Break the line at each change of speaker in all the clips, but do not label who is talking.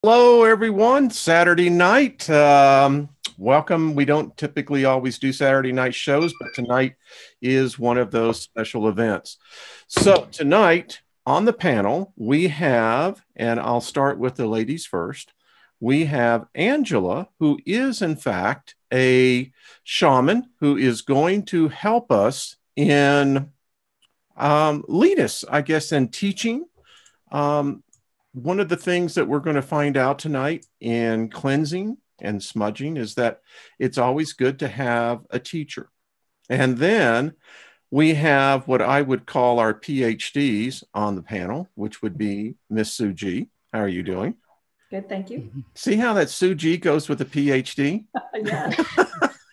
Hello, everyone. Saturday night. Welcome. We don't typically always do Saturday night shows, but tonight is one of those special events. So, tonight on the panel, we have, and I'll start with the ladies first. We have Angela, who is, in fact, a shaman who is going to help us in lead us, I guess, in teaching. One of the things that we're going to find out tonight in cleansing and smudging is that it's always good to have a teacher. And then we have what I would call our PhDs on the panel, which would be Miss Suji. How are you doing?
Good, thank you.
See how that Suji goes with a PhD?
Yeah,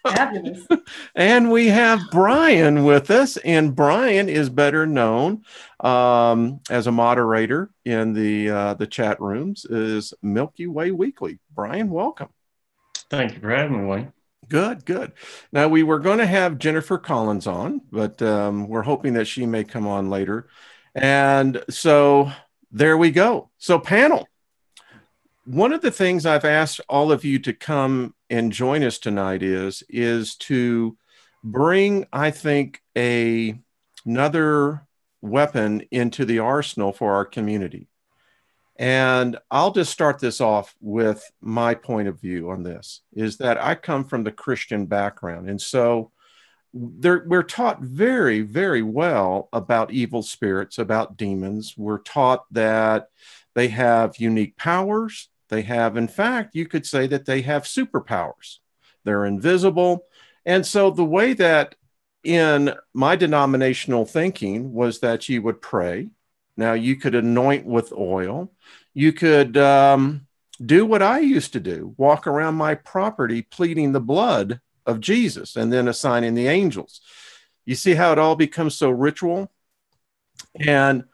fabulous.
And we have Brian with us, and Brian is better known as a moderator in the chat rooms is Milky Way Weekly. Brian, welcome.
Thank you for having me, Wayne.
Good, good. Now, we were going to have Jennifer Collins on, but we're hoping that she may come on later. And so there we go. So panel, one of the things I've asked all of you to come and join us tonight is to bring, I think, another weapon into the arsenal for our community. And I'll just start this off with my point of view on this, is that I come from the Christian background. And so we're taught very, very well about evil spirits, about demons. We're taught that they have unique powers. They have, in fact, you could say that they have superpowers. They're invisible. And so the way that in my denominational thinking was that you would pray. Now you could anoint with oil. You could do what I used to do, walk around my property pleading the blood of Jesus and then assigning the angels. You see how it all becomes so ritual? And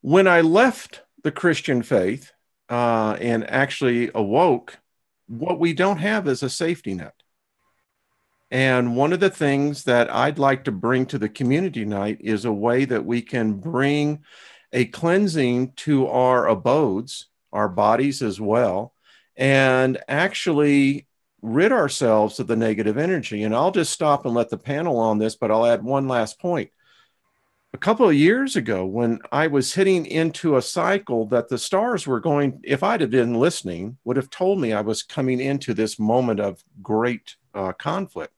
when I left the Christian faith, and actually awoke, what we don't have is a safety net. And one of the things that I'd like to bring to the community tonight is a way that we can bring a cleansing to our abodes, our bodies as well, and actually rid ourselves of the negative energy. And I'll just stop and let the panel on this, but I'll add one last point. A couple of years ago, when I was hitting into a cycle that the stars were going, if I'd have been listening, would have told me I was coming into this moment of great conflict.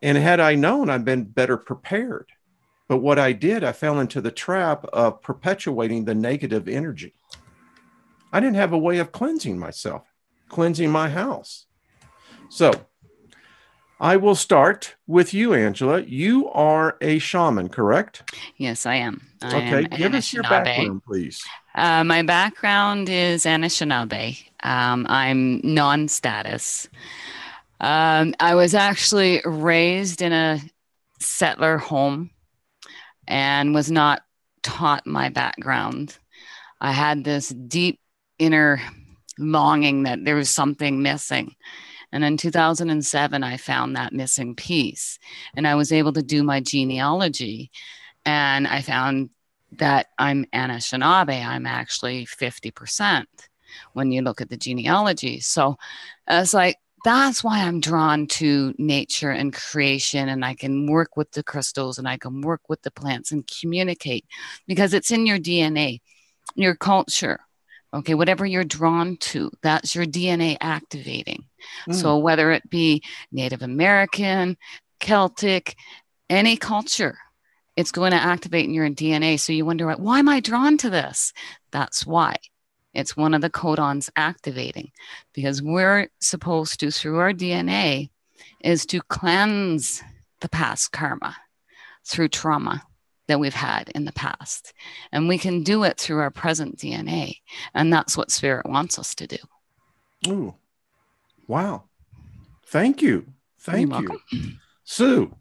And had I known, I'd been better prepared. But what I did, I fell into the trap of perpetuating the negative energy. I didn't have a way of cleansing myself, cleansing my house. So I will start with you, Angela. You are a shaman, correct?
Yes, I am.
Okay, give us your background, please.
My background is Anishinaabe. I'm non-status. I was actually raised in a settler home and was not taught my background. I had this deep inner longing that there was something missing. And in 2007, I found that missing piece, and I was able to do my genealogy, and I found that I'm Anishinaabe. I'm actually 50% when you look at the genealogy. So it's like, that's why I'm drawn to nature and creation, and I can work with the crystals and I can work with the plants and communicate because it's in your DNA, your culture. Okay, whatever you're drawn to, that's your DNA activating. So whether it be Native American, Celtic, any culture, it's going to activate in your DNA. So you wonder, why am I drawn to this? That's why. It's one of the codons activating, because we're supposed to, through our DNA, is to cleanse the past karma through trauma that we've had in the past. And we can do it through our present DNA. And that's what Spirit wants us to do.
Ooh, wow. Thank you. Thank you. Sue,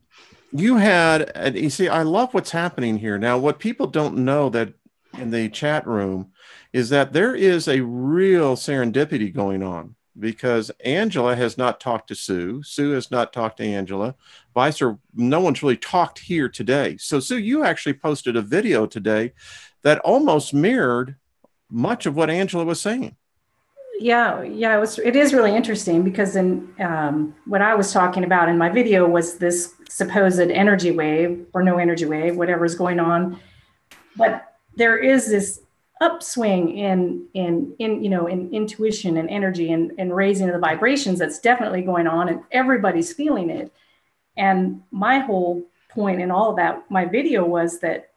you had, you see, I love what's happening here. Now, what people don't know that in the chat room is that there is a real serendipity going on, because Angela has not talked to Sue. Sue has not talked to Angela. Vice versa, no one's really talked here today. So Sue, you actually posted a video today that almost mirrored much of what Angela was saying.
It is really interesting because in what I was talking about in my video was this supposed energy wave or no energy wave, whatever is going on. But there is this upswing in intuition and energy and raising of the vibrations that's definitely going on, and everybody's feeling it. And my whole point in all of that, my video was that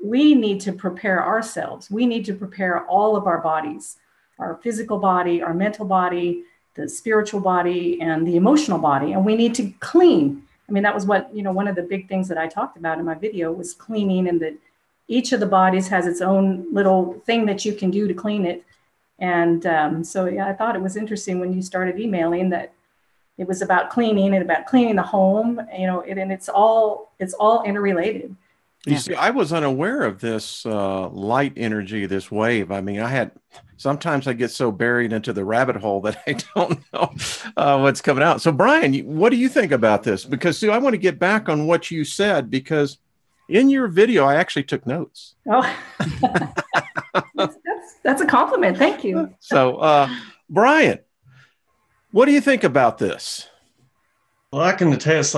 we need to prepare ourselves. We need to prepare all of our bodies, our physical body, our mental body, the spiritual body, and the emotional body. And we need to clean. I mean, that was what, one of the big things that I talked about in my video was cleaning, and that each of the bodies has its own little thing that you can do to clean it. And I thought it was interesting when you started emailing that it was about cleaning and about cleaning the home, and it's all interrelated.
You see, I was unaware of this light energy, this wave. I mean, sometimes I get so buried into the rabbit hole that I don't know what's coming out. So, Brian, what do you think about this? Because, Sue, I want to get back on what you said, because in your video, I actually took notes.
Oh, that's a compliment. Thank you.
So, Brian, what do you think about this?
Well, I can attest,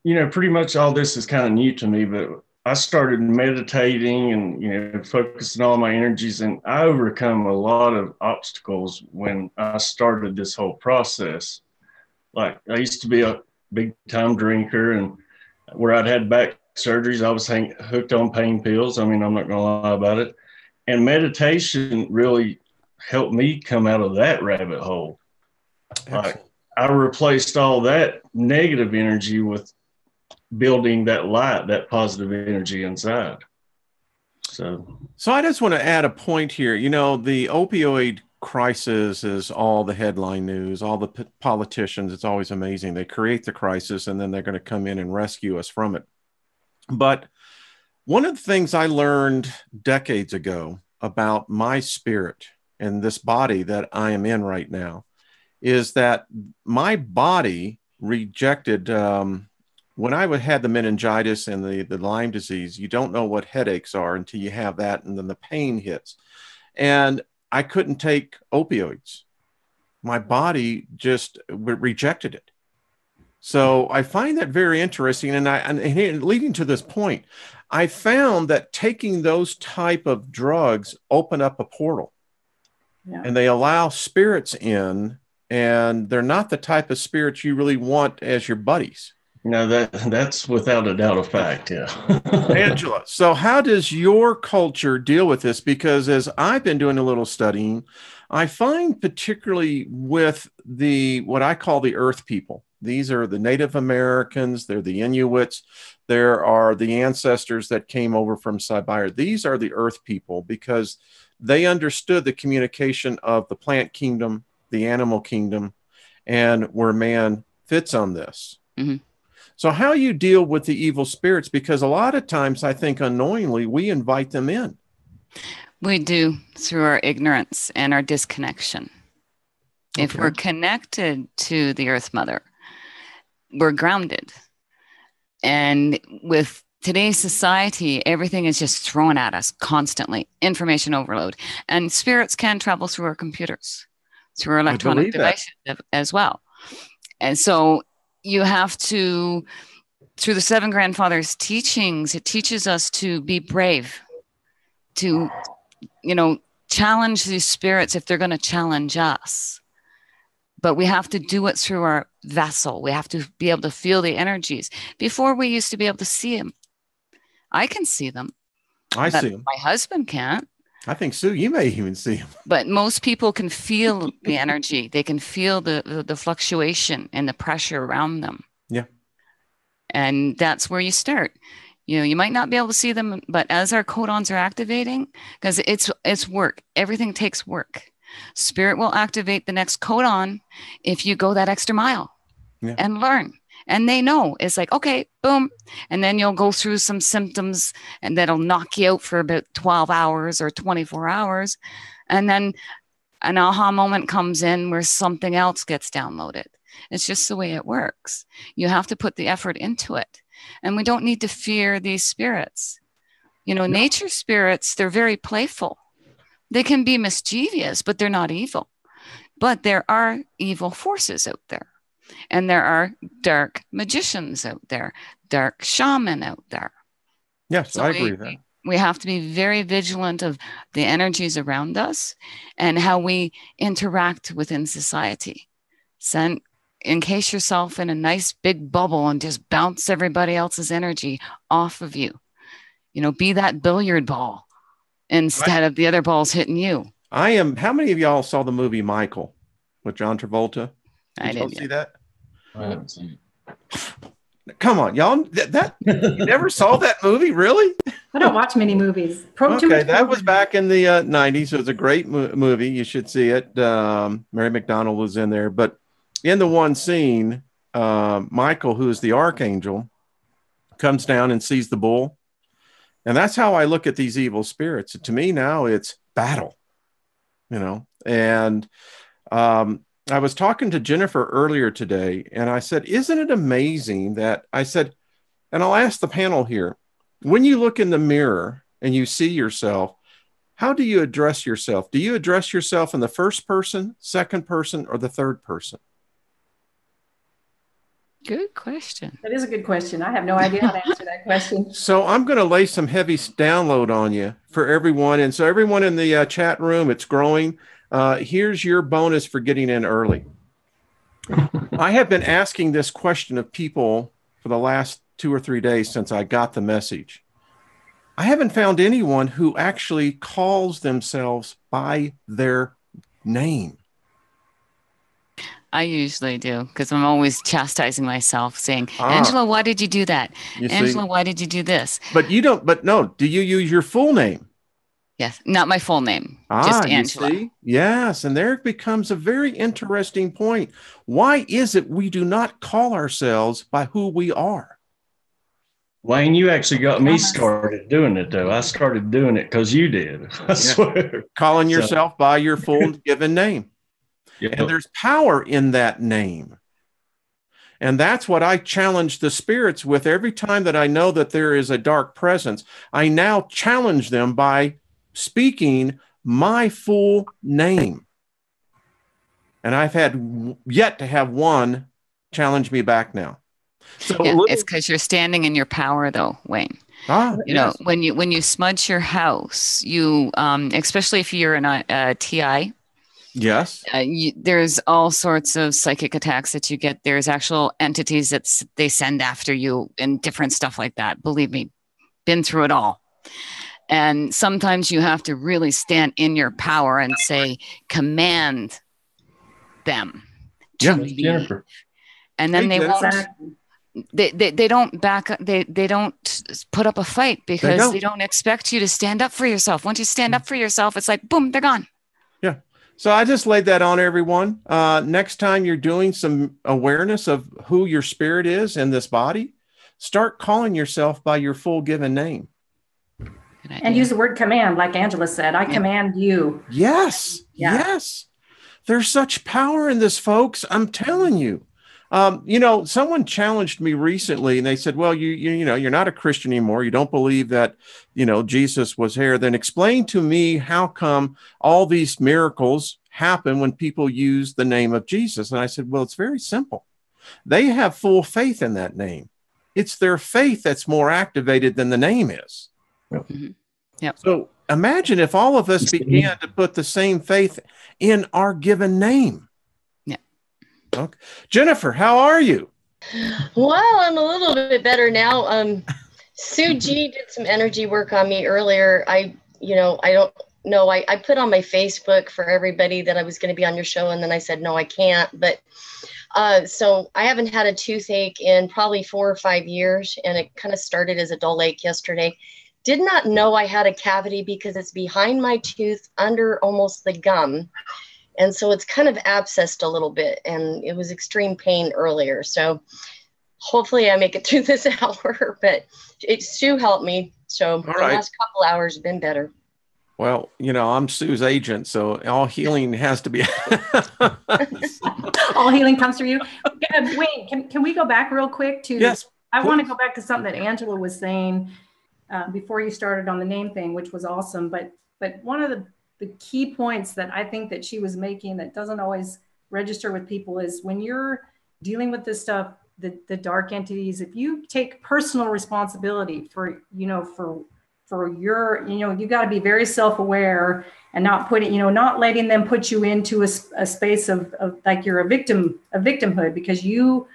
pretty much all this is kind of new to me, but I started meditating and, focusing all my energies, and I overcome a lot of obstacles when I started this whole process. Like, I used to be a big time drinker, and where I'd had back surgeries, I was hooked on pain pills. I mean, I'm not going to lie about it. And meditation really helped me come out of that rabbit hole. Like, I replaced all that negative energy with building that light, that positive energy inside. So
I just want to add a point here. The opioid crisis is all the headline news, all the politicians. It's always amazing. They create the crisis and then they're going to come in and rescue us from it. But one of the things I learned decades ago about my spirit and this body that I am in right now is that my body rejected, when I had the meningitis and the Lyme disease, you don't know what headaches are until you have that, and then the pain hits. And I couldn't take opioids. My body just rejected it. So I find that very interesting. And leading to this point, I found that taking those type of drugs open up a portal. Yeah. And they allow spirits in, and they're not the type of spirits you really want as your buddies.
No, that's without a doubt a fact, yeah.
Angela, so how does your culture deal with this? Because as I've been doing a little studying, I find particularly with what I call the Earth people. These are the Native Americans, they're the Inuits, there are the ancestors that came over from Siberia. These are the Earth people because they understood the communication of the plant kingdom, the animal kingdom, and where man fits on this. Mm-hmm. So how you deal with the evil spirits, because a lot of times I think unknowingly we invite them in. We
do, through our ignorance and our disconnection. Okay. If we're connected to the Earth Mother, we're grounded. And with today's society, everything is just thrown at us constantly, information overload. And spirits can travel through our computers, through our electronic devices as well. And so you have to, through the Seven Grandfathers' teachings, it teaches us to be brave, to, challenge these spirits if they're going to challenge us. But we have to do it through our vessel. We have to be able to feel the energies. Before, we used to be able to see them. I can see them.
I see them.
My husband can't.
I think, Sue, you may even see them.
But most people can feel the energy. They can feel the fluctuation and the pressure around them.
Yeah.
And that's where you start. You might not be able to see them, but as our codons are activating, because it's work. Everything takes work. Spirit will activate the next codon if you go that extra mile and learn. And they know it's like, okay, boom. And then you'll go through some symptoms and that'll knock you out for about 12 hours or 24 hours. And then an aha moment comes in where something else gets downloaded. It's just the way it works. You have to put the effort into it. And we don't need to fear these spirits. Nature spirits, they're very playful. They can be mischievous, but they're not evil. But there are evil forces out there. And there are dark magicians out there, dark shaman out there.
Yes,
So
I agree with that.
we have to be very vigilant of the energies around us and how we interact within society. So encase yourself in a nice big bubble and just bounce everybody else's energy off of you. You know, be that billiard ball instead of the other balls hitting you.
How many of y'all saw the movie Michael with John Travolta?
I
Did y'all
didn't
see that?
I haven't seen
Come on, y'all. You never saw that movie, really?
I don't watch many movies.
Okay, that was back in the 90s. It was a great movie. You should see it. Mary McDonald was in there. But in the one scene, Michael, who is the archangel, comes down and sees the bull. And that's how I look at these evil spirits. To me now, it's battle, And I was talking to Jennifer earlier today, and I said, isn't it amazing that I said, and I'll ask the panel here, when you look in the mirror and you see yourself, how do you address yourself? Do you address yourself in the first person, second person, or the third person?
Good question.
That is a good question. I have no idea how to answer that question.
So I'm going to lay some heavy download on you for everyone. And so everyone in the chat room, it's growing. Here's your bonus for getting in early. I have been asking this question of people for the last 2 or 3 days since I got the message. I haven't found anyone who actually calls themselves by their name.
I usually do, because I'm always chastising myself, saying, Angela, why did you do that? Angela, why did you do this?
But do you use your full name?
Yes, not my full name, just Angela.
You see? Yes, and there becomes a very interesting point. Why is it we do not call ourselves by who we are?
Wayne, you actually got me started doing it, though. I started doing it because you did. I swear.
Calling yourself by your full given name.
Yep.
And there's power in that name. And that's what I challenge the spirits with every time that I know that there is a dark presence. I now challenge them by speaking my full name. And I've had yet to have one challenge me back now. So
it's because you're standing in your power, though, Wayne. Know, when you smudge your house, you especially if you're in a TI.
Yes.
There's all sorts of psychic attacks that you get. There's actual entities that they send after you and different stuff like that. Believe me, been through it all. And sometimes you have to really stand in your power and say, command them to leave.
Jennifer.
And then they won't. They don't back. They don't put up a fight because they don't expect you to stand up for yourself. Once you stand up for yourself, it's like boom, they're gone.
Yeah. So I just laid that on everyone. Next time you're doing some awareness of who your spirit is in this body, start calling yourself by your full given name.
And use the word command, like Angela said. I command you.
Yes. Yeah. Yes. There's such power in this, folks. I'm telling you. Someone challenged me recently and they said, well, you're not a Christian anymore. You don't believe that, Jesus was here. Then explain to me how come all these miracles happen when people use the name of Jesus. And I said, well, it's very simple. They have full faith in that name. It's their faith that's more activated than the name is.
Mm-hmm. Yep.
So imagine if all of us began to put the same faith in our given name. Okay. Jennifer, how are you?
Well, I'm a little bit better now. Sue G did some energy work on me earlier. I don't know. I put on my Facebook for everybody that I was going to be on your show, and then I said, no, I can't. But so I haven't had a toothache in probably 4 or 5 years, and it kind of started as a dull ache yesterday. Did not know I had a cavity because it's behind my tooth under almost the gum. And so it's kind of abscessed a little bit, and it was extreme pain earlier. So hopefully I make it through this hour, but Sue helped me. So the last couple hours have been better.
Well, I'm Sue's agent, so all healing has to be.
All healing comes through you. Wayne, can we go back real quick to?
Yes.
I want to go back to something that Angela was saying before you started on the name thing, which was awesome. But one of the the key points that I think that she was making that doesn't always register with people is when you're dealing with this stuff, the dark entities, if you take personal responsibility for, for your, you got to be very self-aware and not putting, not letting them put you into a space of like you're a victimhood, because you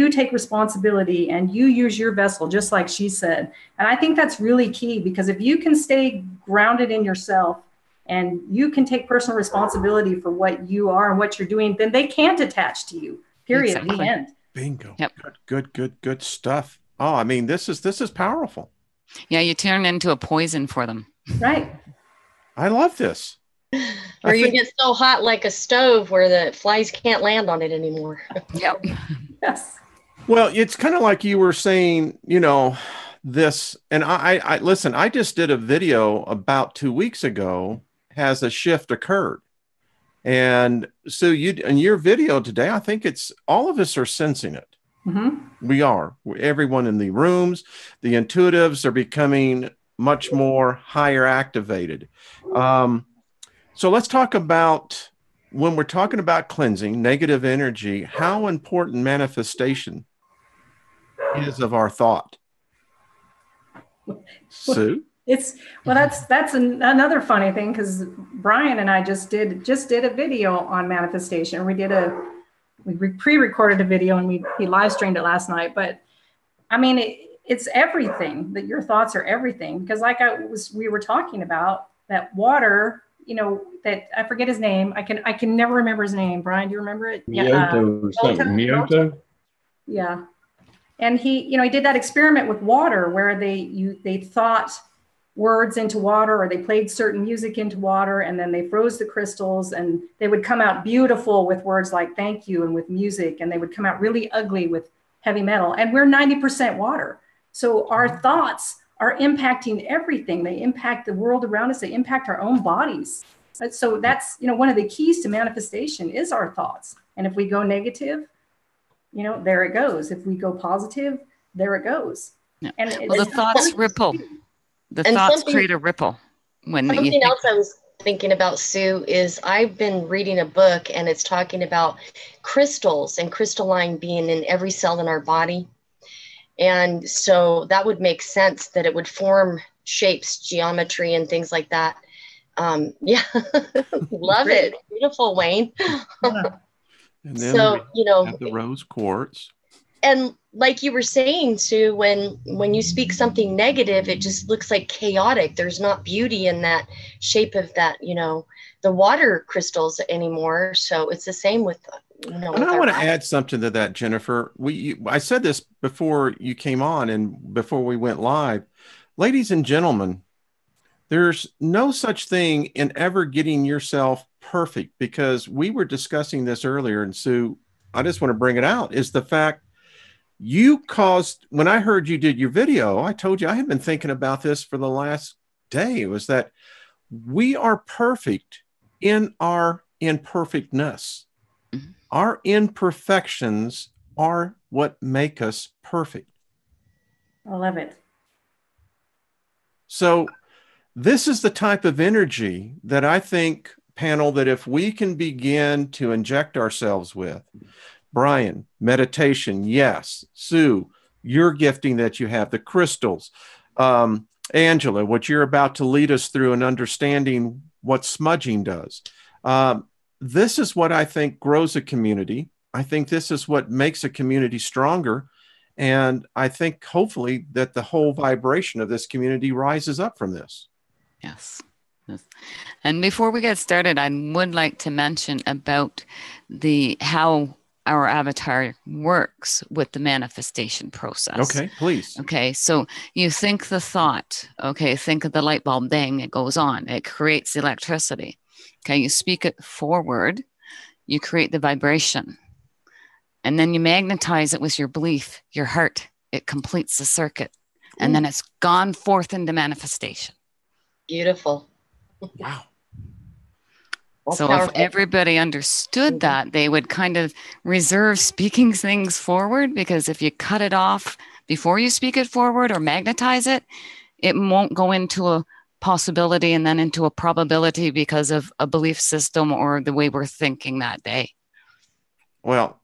take responsibility and you use your vessel, just like she said. And I think that's really key, because if you can stay grounded in yourself and you can take personal responsibility for what you are and what you're doing, then they can't attach to you, period.
Exactly.
The end.
Bingo.
Yep.
Good stuff. Oh, I mean, this is powerful.
Yeah, you turn into a poison for them.
Right.
I love this.
Or you get so hot like a stove where the flies can't land on it anymore.
Yep.
Yes.
Well, it's kind of like you were saying, this, and I listen, I just did a video about 2 weeks ago, has a shift occurred. And so in your video today, I think it's all of us are sensing it.
Mm-hmm.
We are. Everyone in the rooms, the intuitives are becoming much more higher activated. So let's talk about, when we're talking about cleansing negative energy, how important manifestation is of our thought. Sue?
That's another funny thing, because Brian and I just did a video on manifestation. We pre-recorded a video and he live streamed it last night. But I mean, it's everything, that your thoughts are everything, because like we were talking about that water, that I forget his name. I can never remember his name. Brian, do you remember it?
Miyoto or something. Miyoto?
Yeah. And he did that experiment with water where they thought words into water, or they played certain music into water, and then they froze the crystals, and they would come out beautiful with words like thank you and with music, and they would come out really ugly with heavy metal. And we're 90% water. So our thoughts are impacting everything. They impact the world around us. They impact our own bodies. So that's, one of the keys to manifestation is our thoughts. And if we go negative, there it goes. If we go positive, there it goes.
Yeah.
And
the thoughts ripple. The thoughts create a ripple.
Something else I was thinking about, Sue, is I've been reading a book, and it's talking about crystals and crystalline being in every cell in our body. And so that would make sense that it would form shapes, geometry, and things like that. Yeah, love it. Beautiful, Wayne.
And then
so,
have the rose quartz.
And like you were saying, Sue, when you speak something negative, it just looks like chaotic. There's not beauty in that shape of that, the water crystals anymore. So it's the same with,
And I want to add something to that, Jennifer. I said this before you came on and before we went live. Ladies and gentlemen, there's no such thing in ever getting yourself perfect, because we were discussing this earlier. And Sue, I just want to bring it out, is the fact you caused, when I heard you did your video, I told you I had been thinking about this for the last day. It was that we are perfect in our imperfectness. Mm-hmm. Our imperfections are what make us perfect.
I love it.
So this is the type of energy that I think, panel, that if we can begin to inject ourselves with, Brian, meditation, yes. Sue, your gifting that you have, the crystals. Angela, what you're about to lead us through and understanding what smudging does. This is what I think grows a community. I think this is what makes a community stronger. And I think hopefully that the whole vibration of this community rises up from this.
Yes. And before we get started, I would like to mention about how our avatar works with the manifestation process.
Okay, please.
Okay, so you think the thought, think of the light bulb, bang, it goes on. It creates electricity. Okay, you speak it forward, you create the vibration. And then you magnetize it with your belief, your heart. It completes the circuit. And then it's gone forth into manifestation.
Beautiful.
Wow.
So if everybody understood that, they would kind of reserve speaking things forward, because if you cut it off before you speak it forward or magnetize it, it won't go into a possibility and then into a probability because of a belief system or the way we're thinking that day.
Well,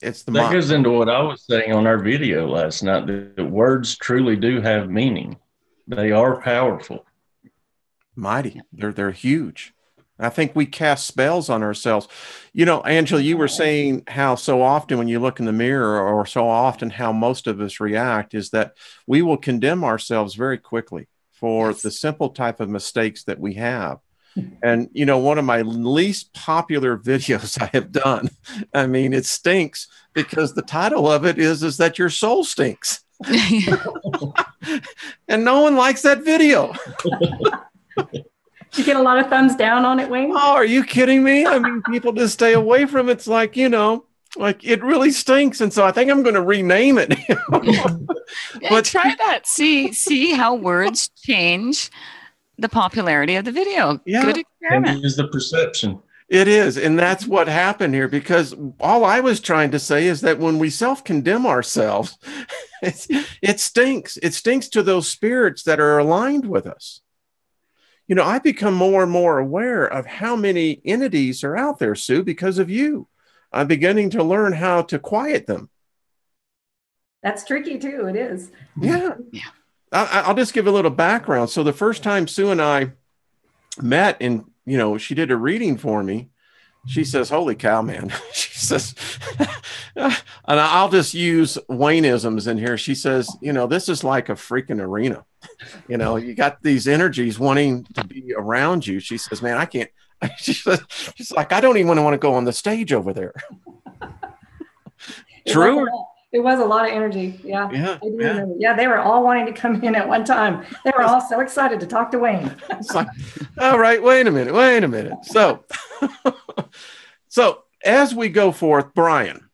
it's the
That goes into what I was saying on our video last night, that words truly do have meaning. They are powerful.
Mighty. They're huge. I think we cast spells on ourselves. You know, Angela, you were saying how so often when you look in the mirror, or so often how most of us react, is that we will condemn ourselves very quickly for the simple type of mistakes that we have. And, you know, one of my least popular videos I have done, I mean, it stinks because the title of it is that your soul stinks. And no one likes that video.
You get a lot of thumbs down on it, Wayne?
Oh, are you kidding me? I mean, people just stay away from it. It's like, you know, like it really stinks. And so I think I'm going to rename it.
But try that. See how words change the popularity of the video.
Yeah.
Good experiment.
And is the perception.
It is. And that's what happened here, because all I was trying to say is that when we self-condemn ourselves, it stinks. It stinks to those spirits that are aligned with us. You know, I become more and more aware of how many entities are out there, Sue, because of you. I'm beginning to learn how to quiet them.
That's tricky too. It is.
Yeah. I'll just give a little background. So the first time Sue and I met, and, you know, she did a reading for me, she says, holy cow, man. She says, and I'll just use Wayneisms in here. She says, you know, this is like a freaking arena. You know, you got these energies wanting to be around you. She says, man, I can't. She's like, I don't even want to go on the stage over there. True.
It was a lot of energy. Yeah.
Yeah.
I do remember. Yeah. They were all wanting to come in at one time. They were all so excited to talk to Wayne.
It's like, all right, wait a minute. So as we go forth, Brian,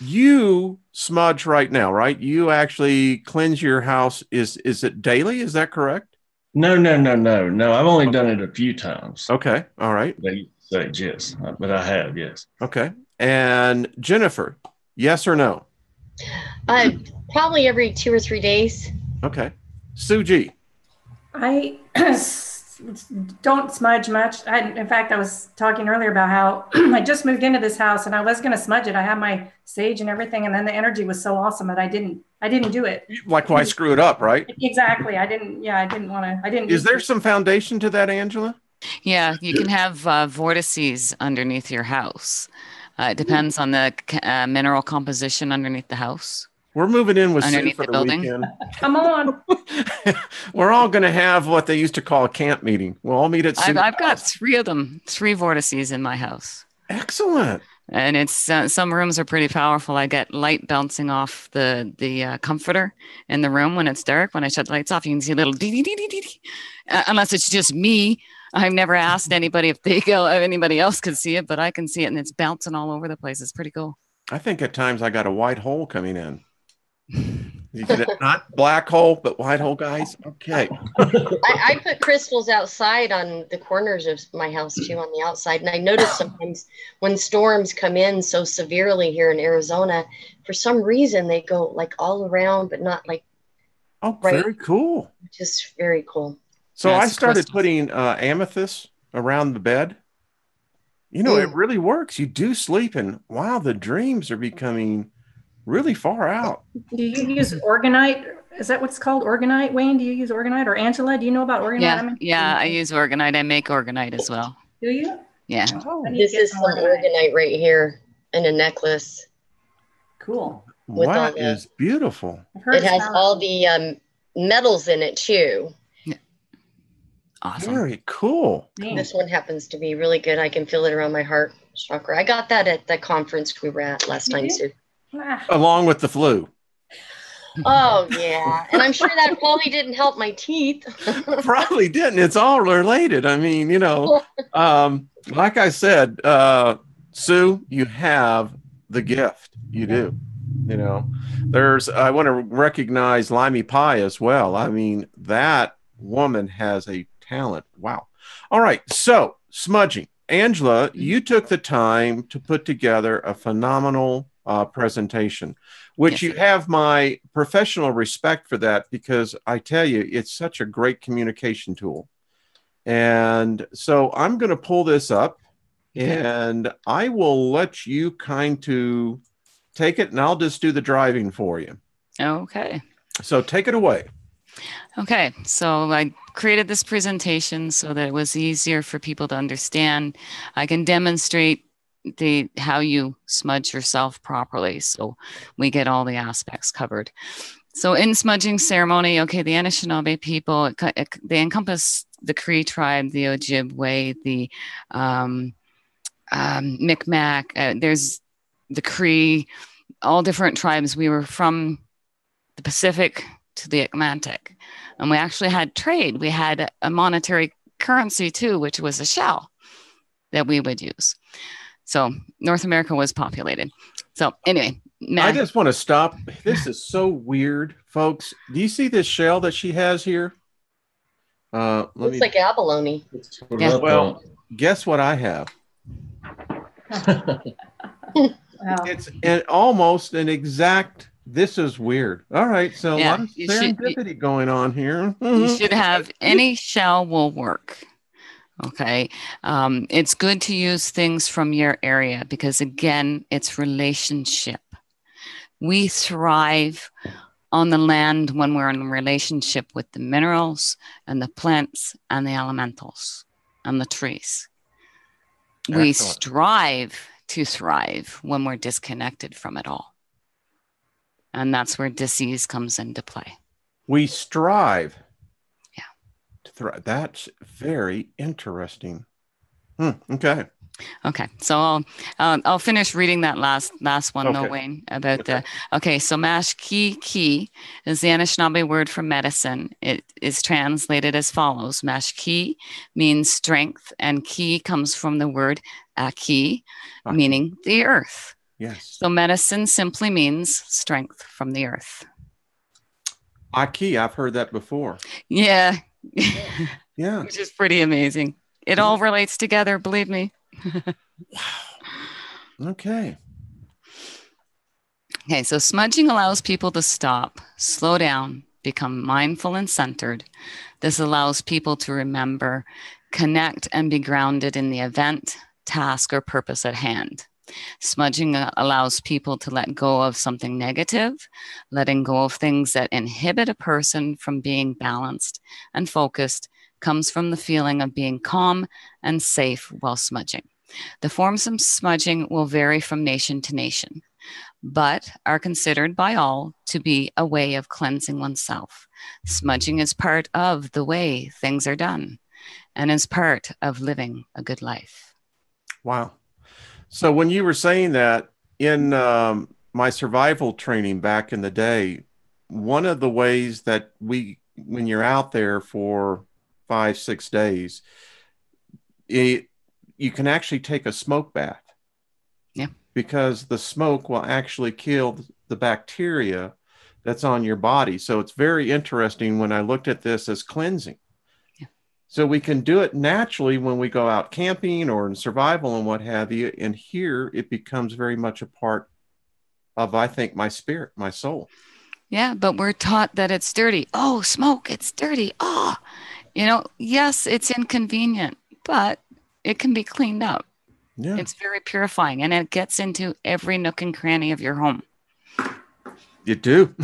you smudge right now, right? You actually cleanse your house. Is it daily? Is that correct?
No. I've only done it a few times.
Okay. All right.
They say yes, but I have, yes.
Okay. And Jennifer, yes or no?
Probably every 2 or 3 days.
Okay. Suji.
I don't smudge much. In fact, I was talking earlier about how I just moved into this house and I was going to smudge it. I had my sage and everything, and then the energy was so awesome that I didn't do it.
Like, why screw it up, right?
Exactly. I didn't want to.
Is there some foundation to that, Angela?
Yeah, you can have vortices underneath your house. It depends on the mineral composition underneath the house.
We're moving in with
underneath
Sue for
the
the
building.
weekend.
Come on.
We're all going to have what they used to call a camp meeting. We'll all meet at Sue's
I've got
house.
3 of them, 3 vortices in my house.
Excellent.
And it's some rooms are pretty powerful. I get light bouncing off the comforter in the room when it's dark. When I shut the lights off, you can see a little dee dee dee dee dee. Unless it's just me. I've never asked anybody if anybody else could see it, but I can see it, and it's bouncing all over the place. It's pretty cool.
I think at times I got a white hole coming in. You get it? Not black hole, but white hole, guys. Okay.
I put crystals outside on the corners of my house too, on the outside. And I notice sometimes when storms come in so severely here in Arizona, for some reason they go like all around, but not like.
Oh, right. Very cool.
Just very cool.
So I started putting amethyst around the bed. You know, it really works. You do sleep, and wow, the dreams are becoming really far out.
Do you use organite? Is that what's called, organite, Wayne? Do you use organite? Or Angela, do you know about organite?
Yeah, I use organite. I make organite as well.
Do you?
Yeah.
Oh,
this is some organite right here in a necklace.
Cool.
That is beautiful.
It has all the metals in it too.
Awesome.
Very cool.
This one happens to be really good. I can feel it around my heart chakra. I got that at the conference we were at last time too.
Along with the flu.
Oh yeah, and I'm sure that probably didn't help my teeth.
Probably didn't. It's all related. I mean, you know, like I said, Sue, you have the gift. You do. You know, I want to recognize Limey Pie as well. I mean, that woman has a talent. Wow. All right. So smudging. Angela, you took the time to put together a phenomenal presentation. which
Yes.
you have my professional respect for that, because I tell you, it's such a great communication tool. And so I'm going to pull this up, and I will let you kind to take it, and I'll just do the driving for you.
Okay.
So take it away.
Okay, so I created this presentation so that it was easier for people to understand. I can demonstrate how you smudge yourself properly, so we get all the aspects covered. So in smudging ceremony, okay, the Anishinaabe people, they encompass the Cree tribe, the Ojibwe, the Micmac. There's the Cree, all different tribes. We were from the Pacific to the Atlantic. And we actually had trade. We had a monetary currency too, which was a shell that we would use. So North America was populated. So anyway.
I just want to stop. This is so weird, folks. Do you see this shell that she has here?
Looks like abalone.
Yeah.
Well, guess what I have?
Wow.
It's almost an exact. This is weird. All right, so a lot of serendipity going on here.
You should have any shell will work. Okay. It's good to use things from your area because, again, it's relationship. We thrive on the land when we're in relationship with the minerals and the plants and the elementals and the trees.
Excellent.
We strive to thrive when we're disconnected from it all. And that's where disease comes into play.
We strive.
Yeah.
To thrive. That's very interesting. Okay.
Okay. So I'll finish reading that last one,
Okay.
though, Wayne, about okay. So mashki is the Anishinaabe word for medicine. It is translated as follows. Mashki means strength, and ki comes from the word aki, meaning the earth.
Yes.
So medicine simply means strength from the earth.
Aki, I've heard that before.
Yeah.
Yeah.
Which is pretty amazing. It all relates together, believe me.
Wow. Okay.
Okay, so smudging allows people to stop, slow down, become mindful and centered. This allows people to remember, connect, and be grounded in the event, task, or purpose at hand. Smudging allows people to let go of something negative, letting go of things that inhibit a person from being balanced and focused comes from the feeling of being calm and safe while smudging. The forms of smudging will vary from nation to nation, but are considered by all to be a way of cleansing oneself. Smudging is part of the way things are done and is part of living a good life.
Wow. So when you were saying that, in my survival training back in the day, one of the ways that when you're out there for 5-6 days, you can actually take a smoke bath.
Yeah. Because
the smoke will actually kill the bacteria that's on your body. So it's very interesting when I looked at this as cleansing. So we can do it naturally when we go out camping or in survival and what have you. And here it becomes very much a part of, I think, my spirit, my soul.
Yeah, but we're taught that it's dirty. Oh, smoke, it's dirty. Oh, yes, it's inconvenient, but it can be cleaned up. Yeah. It's very purifying, and it gets into every nook and cranny of your home.
You do.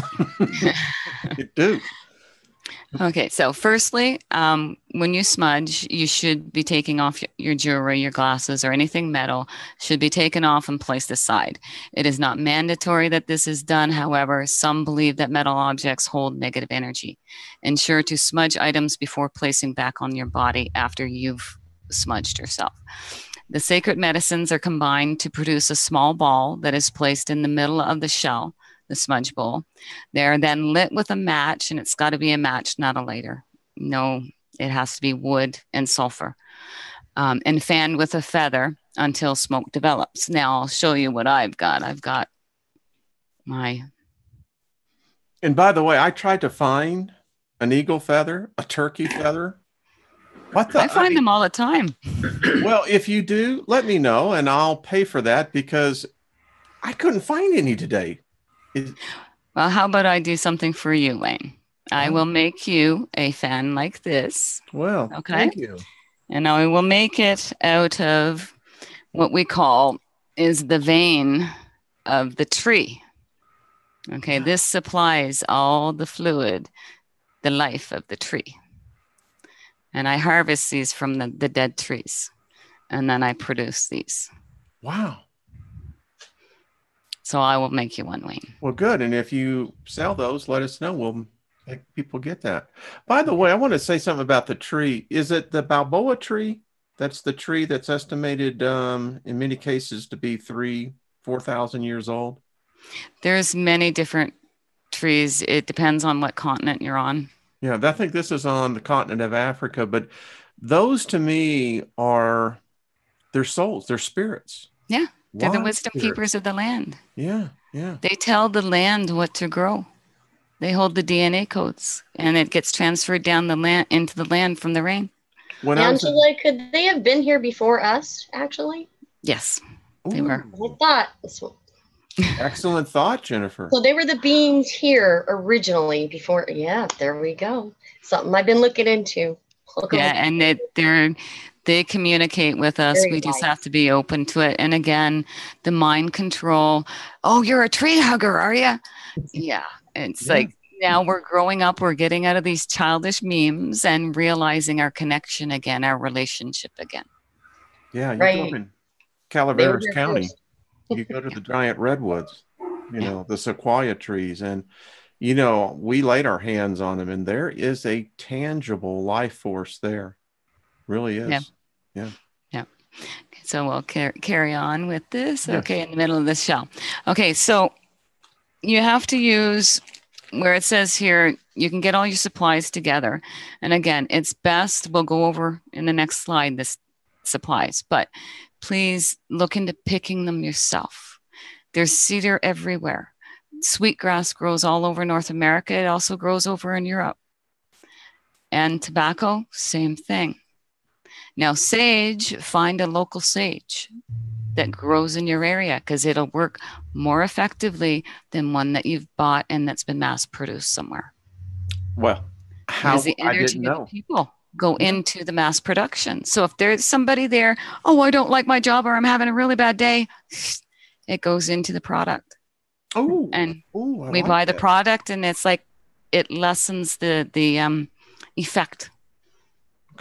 You do.
Okay, so firstly, when you smudge, you should be taking off your jewelry, your glasses, or anything metal should be taken off and placed aside. It is not mandatory that this is done. However, some believe that metal objects hold negative energy. Ensure to smudge items before placing back on your body after you've smudged yourself. The sacred medicines are combined to produce a small ball that is placed in the middle of the shell, the smudge bowl. They're then lit with a match, and it's got to be a match, not a lighter. No, it has to be wood and sulfur. And fanned with a feather until smoke develops. Now I'll show you what I've got. I've got my...
And by the way, I tried to find an eagle feather, a turkey feather.
I find them all the time.
Well, if you do, let me know, and I'll pay for that, because I couldn't find any today.
Well, how about I do something for you, Wayne? I will make you a fan like this.
Well,
okay.
Thank you.
And I will make it out of what we call is the vein of the tree. Okay, this supplies all the fluid, the life of the tree. And I harvest these from the dead trees. And then I produce these.
Wow.
So I will make you one, Wayne.
Well, good. And if you sell those, let us know. We'll make people get that. By the way, I want to say something about the tree. Is it the Balboa tree? That's the tree that's estimated in many cases to be 4,000 years old.
There's many different trees. It depends on what continent you're on.
Yeah, I think this is on the continent of Africa, but those to me are their souls, their spirits.
Yeah, they're the
Wild
wisdom
spirits.
keepers of the land.
Yeah, yeah.
They tell the land what to grow. They hold the DNA codes, and it gets transferred down the land into the land from the rain.
Angela, could they have been here before us, actually?
Yes, they were.
I thought.
Excellent thought, Jennifer.
So they were the beings here originally before. Yeah, there we go. Something I've been looking into.
Yeah, and they communicate with us. We just have to be open to it. And again, the mind control. Oh, you're a tree hugger, are you? Yeah. It's like now we're growing up. We're getting out of these childish memes and realizing our connection again, our relationship again.
Yeah, you go up in Calaveras County. You go to the giant redwoods, the sequoia trees, and we laid our hands on them, and there is a tangible life force there. Really is. Yeah.
Okay, so we'll carry on with this. Yes. Okay, in the middle of the shell. Okay, so you have to use where it says here, you can get all your supplies together. And again, it's best, we'll go over in the next slide, this supplies, but please look into picking them yourself. There's cedar everywhere. Sweetgrass grows all over North America. It also grows over in Europe. And tobacco, same thing. Now, sage, find a local sage that grows in your area because it'll work more effectively than one that you've bought and that's been mass produced somewhere.
Well, how
the
I didn't know.
Of the people go into the mass production. So if there's somebody there, oh, I don't like my job or I'm having a really bad day, it goes into the product.
Oh,
and we buy the product, and it's like it lessens the effect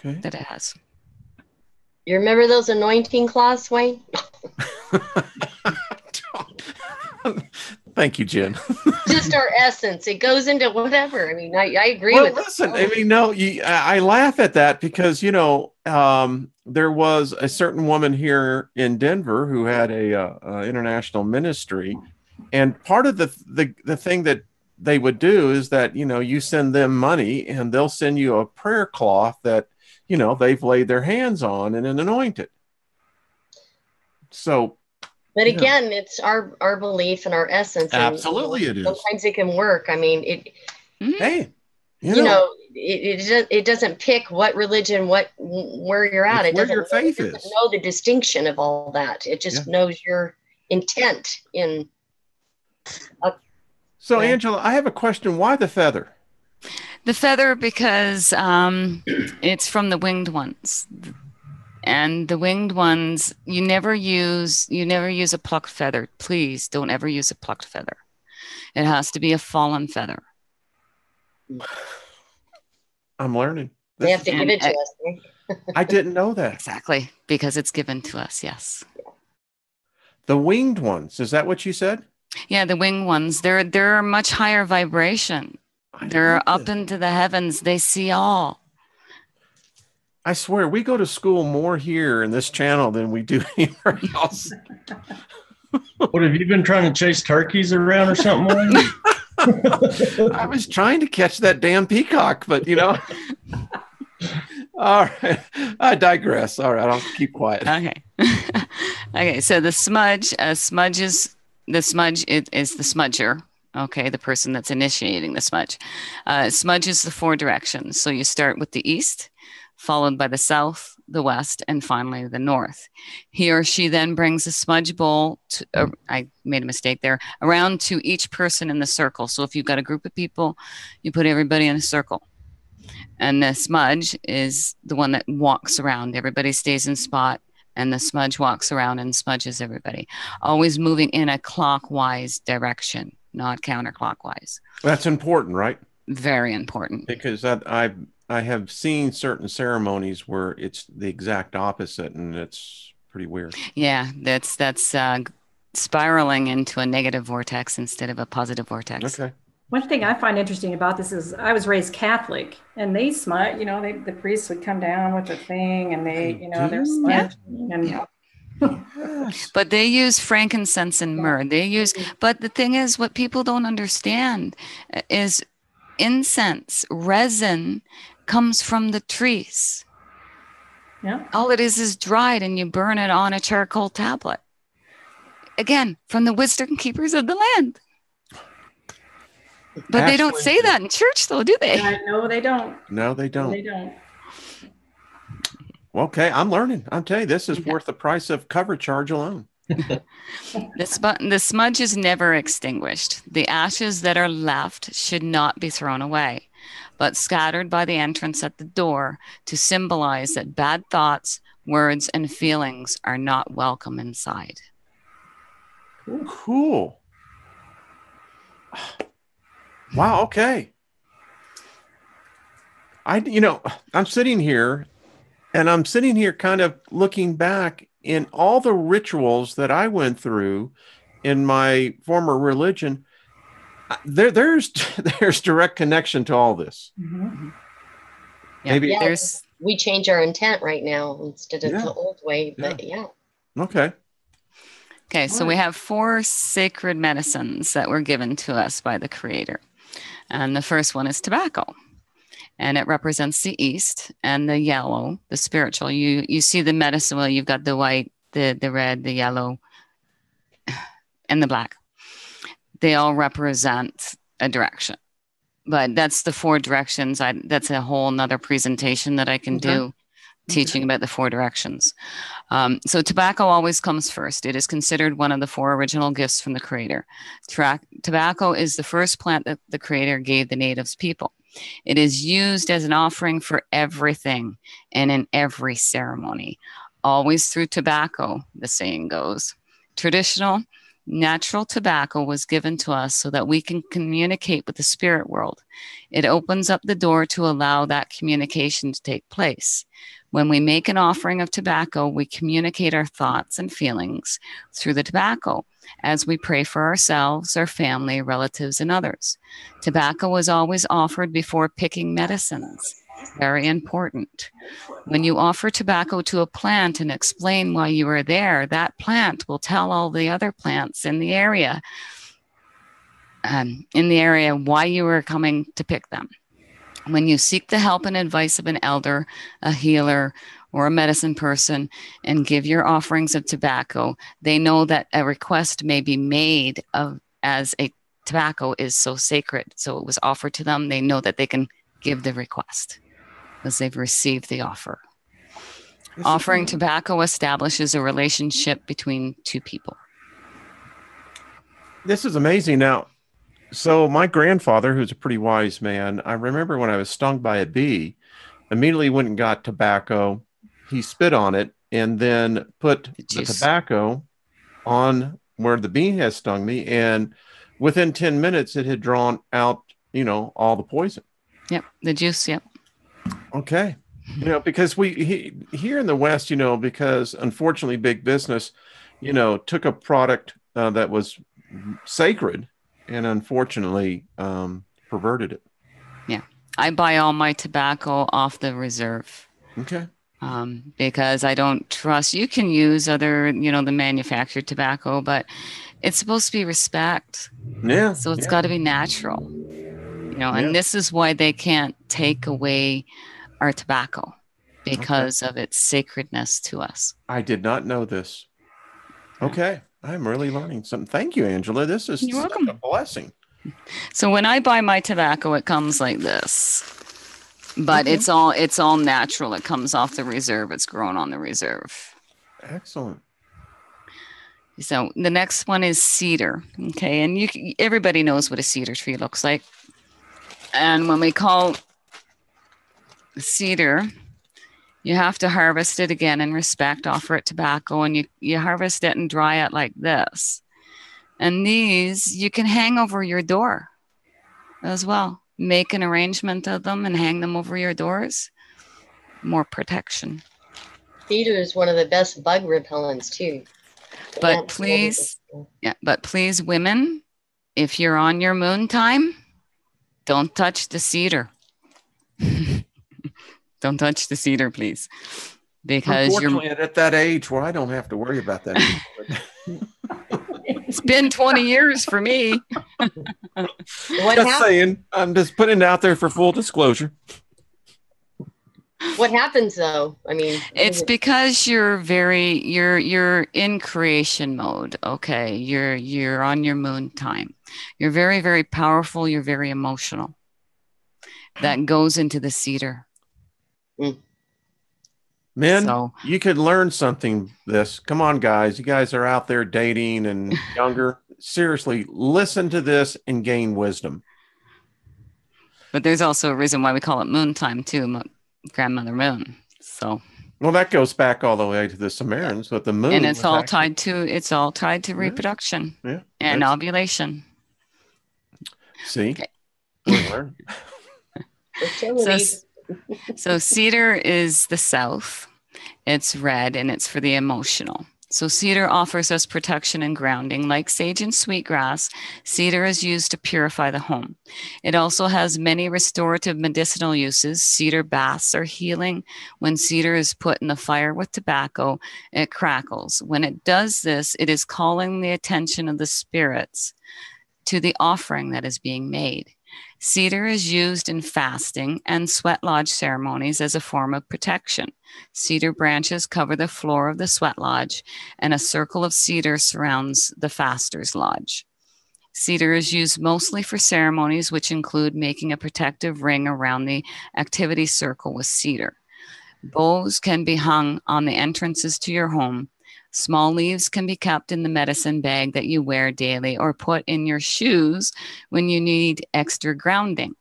that it has.
You remember those anointing cloths, Wayne?
Thank you, Jen.
Just our essence. It goes into whatever. I mean, I agree with
listen, I mean, I laugh at that because, there was a certain woman here in Denver who had a international ministry. And part of the thing that they would do is that, you send them money and they'll send you a prayer cloth that, they've laid their hands on and anointed. So,
but again, it's our belief and our essence.
Absolutely, it is.
Sometimes it can work. I mean,
hey,
it doesn't pick what religion, where you're at. It doesn't
where your faith is.
Know the distinction of all that. It just knows your intent in.
So, Angela, I have a question. Why the feather?
The feather, because it's from the winged ones. And the winged ones, you never use a plucked feather. Please don't ever use a plucked feather. It has to be a fallen feather.
I'm learning.
They have to give it to us.
I didn't know that.
Exactly, because it's given to us, yes.
The winged ones, is that what you said?
Yeah, the winged ones. They're much higher vibration. They're up into the heavens. They see all.
I swear, we go to school more here in this channel than we do anywhere else.
What, have you been trying to chase turkeys around or something?
I was trying to catch that damn peacock, but all right. I digress. All right, I'll keep quiet.
Okay. Okay, so the smudge is the smudger. Okay, the person that's initiating the smudge. Smudge is the 4 directions. So you start with the east, followed by the south, the west, and finally the north. He or she then brings a smudge bowl, I made a mistake there, around to each person in the circle. So if you've got a group of people, you put everybody in a circle. And the smudge is the one that walks around. Everybody stays in spot, and the smudge walks around and smudges everybody, always moving in a clockwise direction, not counterclockwise.
That's important, right?
Very important.
Because I have seen certain ceremonies where it's the exact opposite, and it's pretty weird.
Yeah, that's spiraling into a negative vortex instead of a positive vortex.
Okay.
One thing I find interesting about this is I was raised Catholic, and they smudge, the priests would come down with the thing, and they're smudging.
Yeah. But they use frankincense and myrrh. But the thing is, what people don't understand is incense, resin comes from the trees.
Yeah.
All it is dried, and you burn it on a charcoal tablet. Again, from the wisdom keepers of the land. But they don't say that in church, though, do they?
No, they don't.
No, they don't.
They don't.
Okay, I'm learning. I'm telling you, this is worth the price of cover charge alone.
The smudge is never extinguished. The ashes that are left should not be thrown away, but scattered by the entrance at the door to symbolize that bad thoughts, words, and feelings are not welcome inside.
Cool. Wow. Okay. I'm sitting here kind of looking back in all the rituals that I went through in my former religion. There's direct connection to all this.
Mm-hmm.
Maybe
we change our intent right now instead of the old way, but
Okay.
Okay, so we have 4 sacred medicines that were given to us by the Creator. And the first one is tobacco. And it represents the east, and the yellow, the spiritual. You see the medicine wheel, you've got the white, the red, the yellow, and the black. They all represent a direction. But that's the 4 directions. That's a whole nother presentation that I can do, teaching about the 4 directions. So tobacco always comes first. It is considered one of the 4 original gifts from the Creator. Tobacco is the first plant that the Creator gave the natives people. It is used as an offering for everything and in every ceremony. Always through tobacco, the saying goes. Traditional, natural tobacco was given to us so that we can communicate with the spirit world. It opens up the door to allow that communication to take place. When we make an offering of tobacco, we communicate our thoughts and feelings through the tobacco as we pray for ourselves, our family, relatives, and others. Tobacco was always offered before picking medicines. Very important. When you offer tobacco to a plant and explain why you are there, that plant will tell all the other plants in the area why you are coming to pick them. When you seek the help and advice of an elder, a healer, or a medicine person and give your offerings of tobacco, they know that a request may be made as a tobacco is so sacred. So it was offered to them. They know that they can give the request because they've received the offer. Offering tobacco establishes a relationship between 2 people.
This is amazing. Now, so my grandfather, who's a pretty wise man, I remember when I was stung by a bee, immediately went and got tobacco. He spit on it and then put the tobacco on where the bee has stung me. And within 10 minutes, it had drawn out, all the poison.
Yep. The juice. Yep.
Okay. Because here in the West, because unfortunately big business, took a product that was sacred and unfortunately perverted it. Yeah.
I buy all my tobacco off the reserve.
Okay.
Because I don't trust, you can use other, the manufactured tobacco, but it's supposed to be respect.
Yeah.
So it's got to be natural, and this is why they can't take away our tobacco because of its sacredness to us.
I did not know this. Okay. I'm really learning something. Thank you, Angela. This is
You're welcome.
A blessing.
So when I buy my tobacco, it comes like this. but it's all natural. It comes off the reserve. It's grown on the reserve.
Excellent.
So the next one is cedar. Okay, and everybody knows what a cedar tree looks like. And when we call cedar, you have to harvest it again in respect, offer it tobacco, and you harvest it and dry it like this. And these you can hang over your door as well. Make an arrangement of them and hang them over your doors. More protection.
Cedar is one of the best bug repellents too.
But please, women, if you're on your moon time, don't touch the cedar. Don't touch the cedar, please. Because
unfortunately, at that age where I don't have to worry about that anymore.
It's been 20 years for me.
Just saying. I'm just putting it out there for full disclosure.
What happens though? I mean,
it's because you're in creation mode. Okay. You're on your moon time. You're very, very powerful. You're very emotional. That goes into the cedar.
Men, you could learn something this. Come on, guys. You guys are out there dating and younger. Seriously, listen to this and gain wisdom.
But there's also a reason why we call it moon time too, Grandmother Moon. So
well, that goes back all the way to the Sumerians with the moon.
And it's all tied to reproduction and ovulation.
See? Okay. We're learning.
So cedar is the south. It's red and it's for the emotional. So cedar offers us protection and grounding. Like sage and sweetgrass, cedar is used to purify the home. It also has many restorative medicinal uses. Cedar baths are healing. When cedar is put in the fire with tobacco, it crackles. When it does this, it is calling the attention of the spirits to the offering that is being made. Cedar is used in fasting and sweat lodge ceremonies as a form of protection. Cedar branches cover the floor of the sweat lodge, and a circle of cedar surrounds the faster's lodge. Cedar is used mostly for ceremonies, which include making a protective ring around the activity circle with cedar. Bows can be hung on the entrances to your home. Small leaves can be kept in the medicine bag that you wear daily or put in your shoes when you need extra grounding.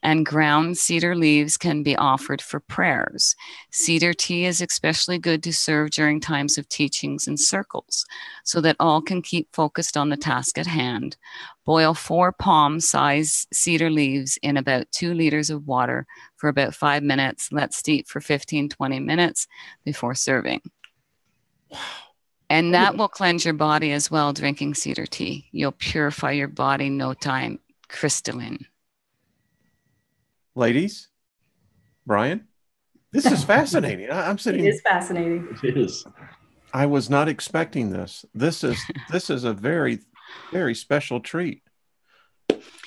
And ground cedar leaves can be offered for prayers. Cedar tea is especially good to serve during times of teachings and circles so that all can keep focused on the task at hand. Boil 4 palm-sized cedar leaves in about 2 liters of water for about 5 minutes. Let steep for 15-20 minutes before serving. And that will cleanse your body as well, drinking cedar tea. You'll purify your body in no time. Crystalline.
Ladies, Brian, this is fascinating. I'm sitting.
It is fascinating.
It is.
I was not expecting this. This is a very, very special treat.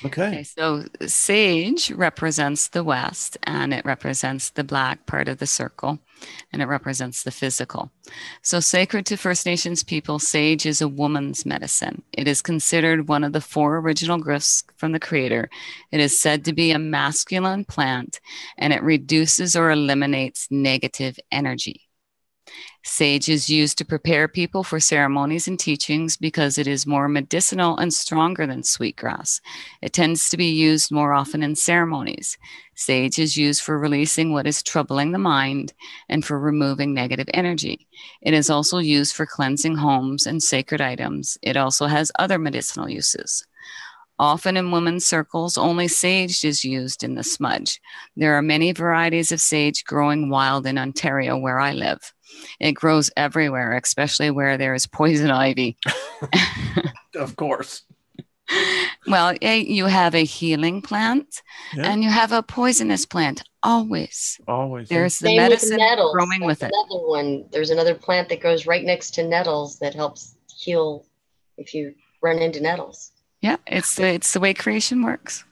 Okay.
So sage represents the west, and it represents the black part of the circle, and it represents the physical. So sacred to First Nations people, sage is a woman's medicine. It is considered one of the 4 original gifts from the Creator. It is said to be a masculine plant, and it reduces or eliminates negative energy. Sage is used to prepare people for ceremonies and teachings because it is more medicinal and stronger than sweetgrass. It tends to be used more often in ceremonies. Sage is used for releasing what is troubling the mind and for removing negative energy. It is also used for cleansing homes and sacred items. It also has other medicinal uses. Often in women's circles, only sage is used in the smudge. There are many varieties of sage growing wild in Ontario, where I live. It grows everywhere, especially where there is poison ivy.
Of course.
Well, you have a healing plant and you have a poisonous plant. Always. There's the medicine growing with it.
Another one. There's another plant that grows right next to nettles that helps heal if you run into nettles.
Yeah, it's the way creation works.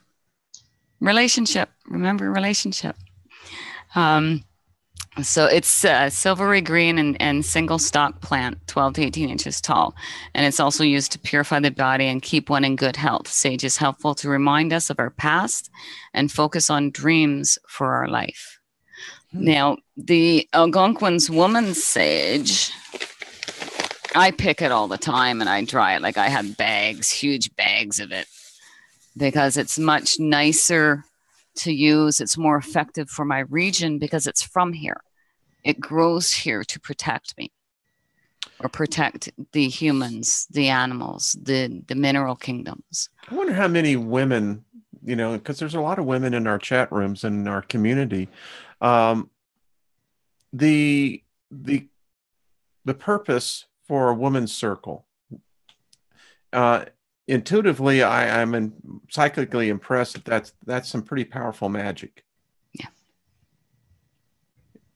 Relationship. Remember relationship. So it's a silvery green and single stalk plant, 12 to 18 inches tall. And it's also used to purify the body and keep one in good health. Sage is helpful to remind us of our past and focus on dreams for our life. Now, the Algonquin's woman's sage, I pick it all the time and I dry it. Like I have bags, huge bags of it, because it's much nicer to use. It's more effective for my region because it's from here. It grows here to protect me or protect the humans, the animals, the mineral kingdoms.
I wonder how many women, you know, because there's a lot of women in our chat rooms and in our community. The purpose for a woman's circle. Intuitively, I'm psychically impressed that that's some pretty powerful magic.
Yeah.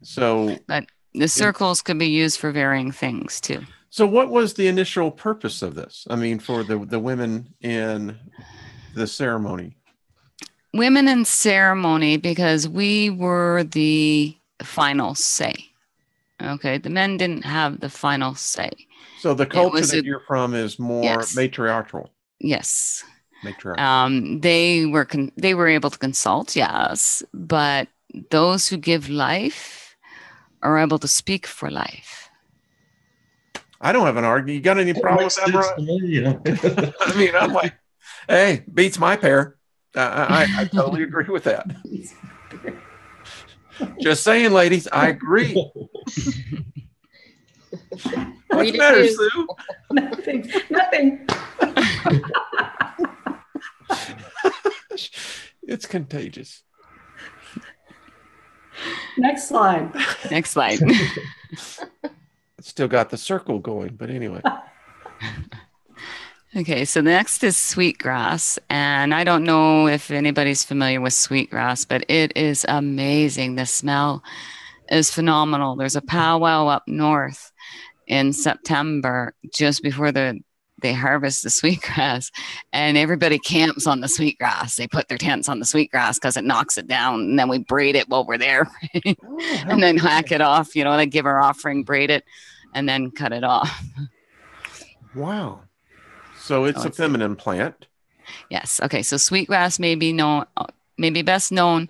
So,
but the circles could be used for varying things too.
So what was the initial purpose of this? I mean, for the women in the ceremony?
Women in ceremony, because we were the final say. Okay. The men didn't have the final say.
So the culture that you're from is more matriarchal.
Yes.
Matriarchal.
They were able to consult, yes, but those who give life are able to speak for life.
I don't have an argument. You got any problem with that, bro? I mean, I'm like, hey, beats my pair. I totally agree with that. Just saying, ladies, I agree. What's the matter, Sue?
Nothing.
It's contagious.
Next slide.
Next slide.
Still got the circle going, but anyway.
Okay, so the next is sweetgrass. And I don't know if anybody's familiar with sweetgrass, but it is amazing. The smell is phenomenal. There's a powwow up north in September, just before they harvest the sweetgrass, and everybody camps on the sweetgrass. They put their tents on the sweetgrass because it knocks it down, and then we braid it while we're there, and then hack it off. You know, they give our offering, braid it, and then cut it off.
Wow. So it's a feminine plant.
Yes. Okay. So sweetgrass may be best known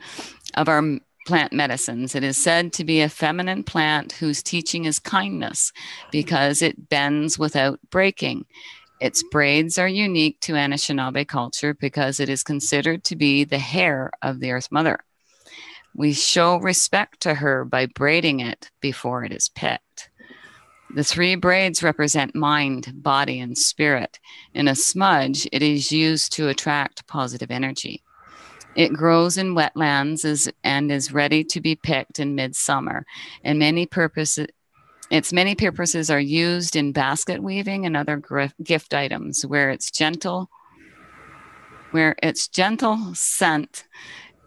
of our plant medicines. It is said to be a feminine plant whose teaching is kindness because it bends without breaking. Its braids are unique to Anishinaabe culture because it is considered to be the hair of the Earth Mother. We show respect to her by braiding it before it is picked. The 3 braids represent mind, body, and spirit. In a smudge, it is used to attract positive energy. It grows in wetlands and is ready to be picked in midsummer. And its many purposes are used in basket weaving and other gift items where its gentle scent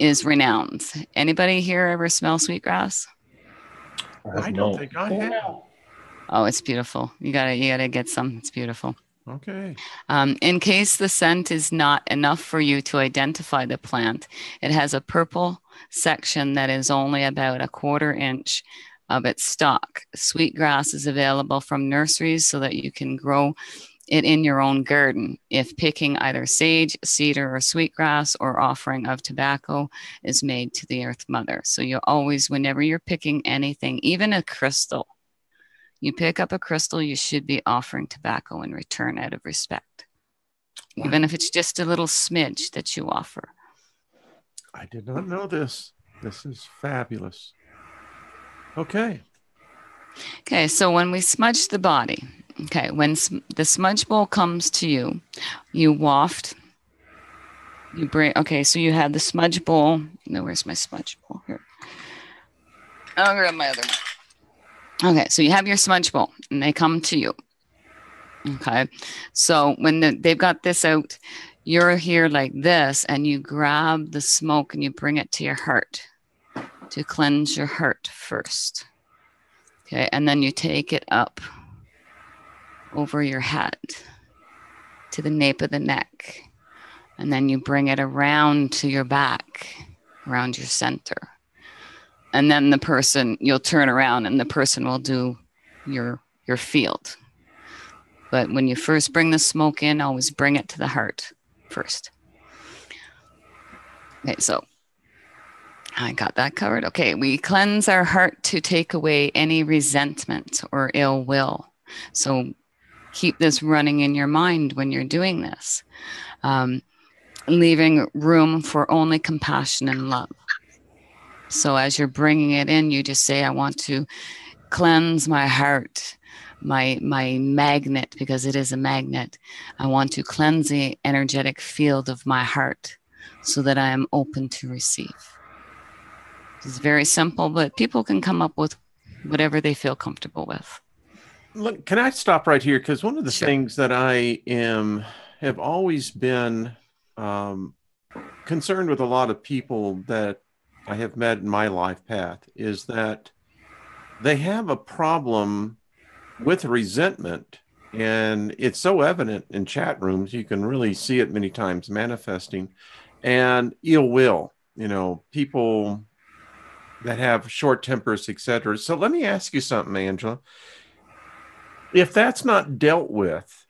is renowned. Anybody here ever smell sweetgrass?
I don't think I have.
Oh, it's beautiful. You gotta get some. It's beautiful.
Okay.
In case the scent is not enough for you to identify the plant, it has a purple section that is only about 1/4 inch of its stalk. Sweetgrass is available from nurseries so that you can grow it in your own garden. If picking either sage, cedar, or sweetgrass or offering of tobacco is made to the Earth Mother. So you always, whenever you're picking anything, even a crystal, you pick up a crystal, you should be offering tobacco in return out of respect. Wow. Even if it's just a little smidge that you offer.
I did not know this. This is fabulous. Okay.
Okay, so when we smudge the body, okay, when the smudge bowl comes to you, you waft, you bring, okay, so you have the smudge bowl. No, where's my smudge bowl? Here. I'll grab my other one. Okay, so you have your smudge bowl and they come to you. Okay, so when they've got this out, you're here like this and you grab the smoke and you bring it to your heart to cleanse your heart first. Okay, and then you take it up over your head to the nape of the neck. And then you bring it around to your back, around your center. And then the person, you'll turn around and the person will do your field. But when you first bring the smoke in, always bring it to the heart first. Okay, so I got that covered. Okay, we cleanse our heart to take away any resentment or ill will. So keep this running in your mind when you're doing this. Leaving room for only compassion and love. So as you're bringing it in, you just say, I want to cleanse my heart, my magnet, because it is a magnet. I want to cleanse the energetic field of my heart so that I am open to receive. It's very simple, but people can come up with whatever they feel comfortable with.
Look, can I stop right here? Because one of the
Sure.
things that I have always been concerned with a lot of people that I have met in my life path is that they have a problem with resentment. And it's so evident in chat rooms. You can really see it many times manifesting, and ill will, people that have short tempers, etc. So let me ask you something, Angela. If that's not dealt with,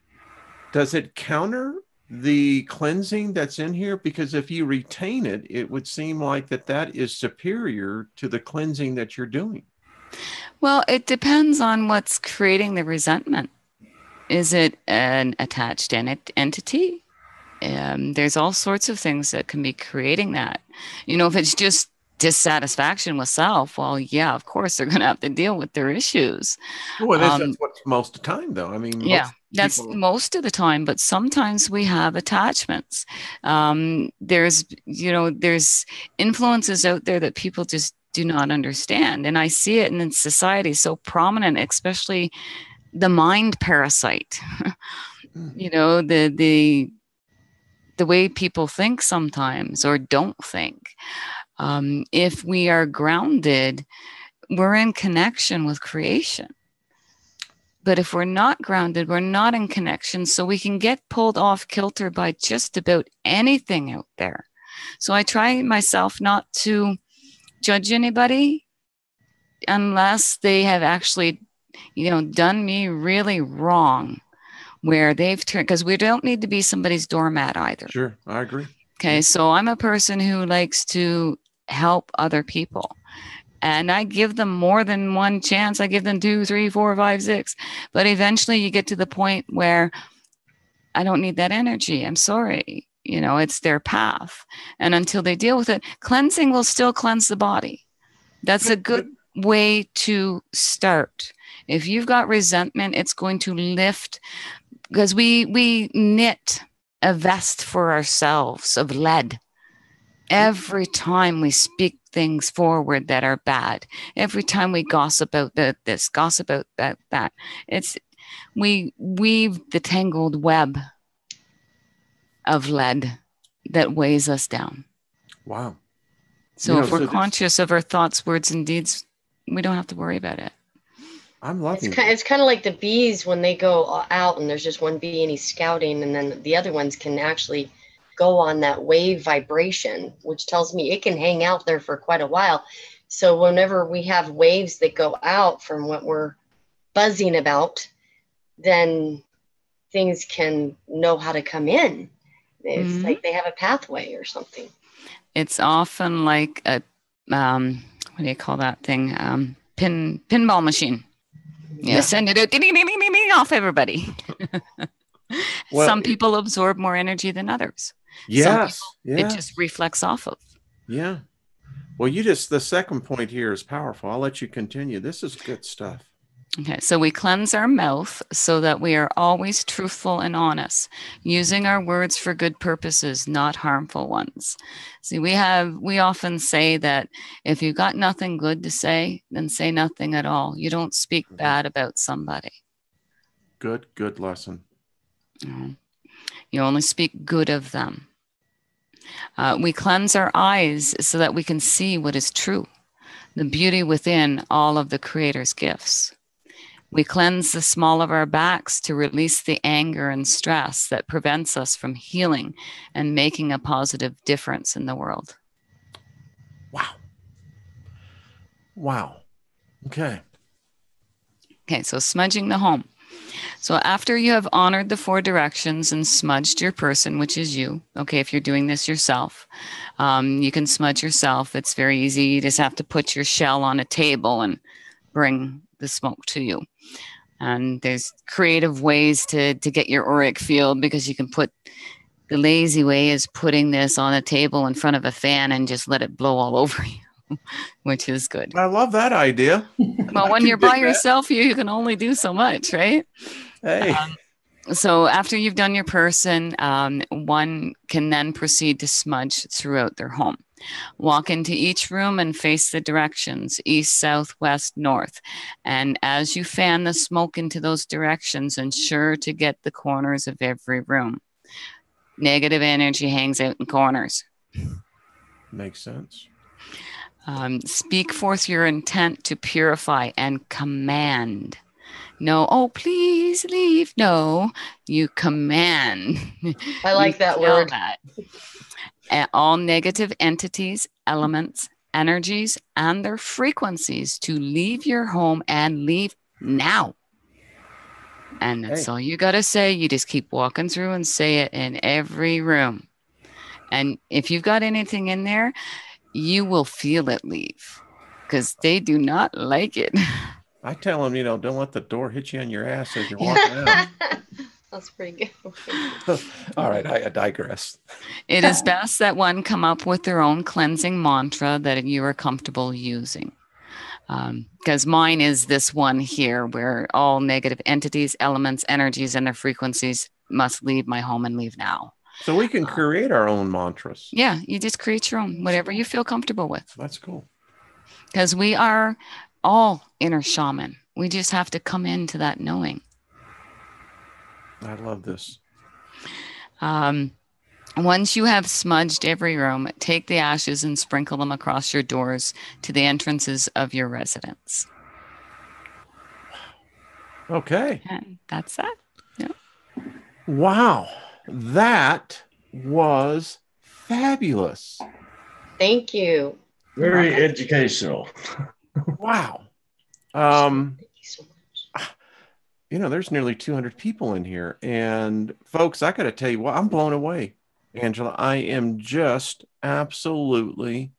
does it counter the cleansing that's in here? Because if you retain it, it would seem like that is superior to the cleansing that you're doing.
Well, it depends on what's creating the resentment. Is it an attached entity? There's all sorts of things that can be creating that. If it's just dissatisfaction with self, well, yeah, of course they're going to have to deal with their issues.
Well, that's what's most of the time, though. I mean,
yeah, that's most of the time, but sometimes we have attachments. There's influences out there that people just do not understand. And I see it in society so prominent, especially the mind parasite. The way people think sometimes or don't think. If we are grounded, we're in connection with creation. But if we're not grounded, we're not in connection. So we can get pulled off kilter by just about anything out there. So I try myself not to judge anybody unless they have actually, done me really wrong, where they've turned, because we don't need to be somebody's doormat either.
Sure, I agree.
Okay, so I'm a person who likes to help other people. And I give them more than one chance. I give them 2, 3, 4, 5, 6. But eventually you get to the point where I don't need that energy. I'm sorry. It's their path. And until they deal with it, cleansing will still cleanse the body. That's a good way to start. If you've got resentment, it's going to lift, because we knit a vest for ourselves of lead. Every time we speak things forward that are bad, every time we gossip about this, gossip about that, we weave the tangled web of lead that weighs us down.
Wow.
So if we're conscious of our thoughts, words, and deeds, we don't have to worry about it.
I'm loving it.
It's kind of like the bees when they go out and there's just one bee and he's scouting, and then the other ones can actually go on that wave vibration, which tells me it can hang out there for quite a while. So whenever we have waves that go out from what we're buzzing about, then things can know how to come in. It's like they have a pathway or something.
It's often like a, what do you call that thing? Pinball machine. Yeah. Send it out, ding, ding, ding, ding, ding, off everybody. Well, some people absorb more energy than others.
Yes.
It just reflects off of.
Yeah. Well, the second point here is powerful. I'll let you continue. This is good stuff.
Okay, so we cleanse our mouth so that we are always truthful and honest, using our words for good purposes, not harmful ones. See, we often say that if you've got nothing good to say, then say nothing at all. You don't speak bad about somebody.
Good lesson.
You only speak good of them. We cleanse our eyes so that we can see what is true, the beauty within all of the Creator's gifts. We cleanse the small of our backs to release the anger and stress that prevents us from healing and making a positive difference in the world.
Wow. Wow. Okay.
Okay, so smudging the home. So after you have honored the 4 directions and smudged your person, which is you, okay, if you're doing this yourself, you can smudge yourself. It's very easy. You just have to put your shell on a table and bring the smoke to you. And there's creative ways to get your auric field, because you can put, the lazy way is putting this on a table in front of a fan and just let it blow all over you, which is good.
I love that idea.
Well, when you're by yourself, you can only do so much, right?
Hey.
So after you've done your person, one can then proceed to smudge throughout their home. Walk into each room and face the directions, east, south, west, north. And as you fan the smoke into those directions, ensure to get the corners of every room. Negative energy hangs out in corners.
Makes sense.
Speak forth your intent to purify and command. No, oh, please leave. No, you command.
I like that word.
All negative entities, elements, energies, and their frequencies to leave your home and leave now. And that's all you got to say. You just keep walking through and say it in every room. And if you've got anything in there, you will feel it leave, because they do not like it.
I tell them, don't let the door hit you on your ass as you're walking out.
That's pretty good.
All right, I digress.
It is best that one come up with their own cleansing mantra that you are comfortable using. Because mine is this one here, where all negative entities, elements, energies, and their frequencies must leave my home and leave now.
So we can create our own mantras.
Yeah, you just create your own, whatever you feel comfortable with.
That's cool.
Because we are all inner shaman. We just have to come into that knowing.
I love this.
Once you have smudged every room, take the ashes and sprinkle them across your doors to the entrances of your residence.
Okay.
And that's that. Yeah.
Wow. That was fabulous.
Thank you.
Very educational.
Wow.
Thank you so much.
There's nearly 200 people in here. And folks, I got to tell you, I'm blown away. Angela, I am just absolutely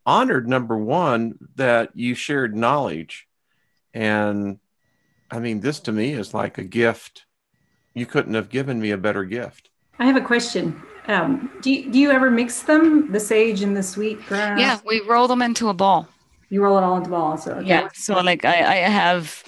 honored, number one, that you shared knowledge. And I mean, this to me is like a gift. You couldn't have given me a better gift.
I have a question. Do you ever mix them, the sage and the sweet grass?
Yeah, we roll them into a ball.
You roll it all into balls. So, okay.
Yeah. So like I have,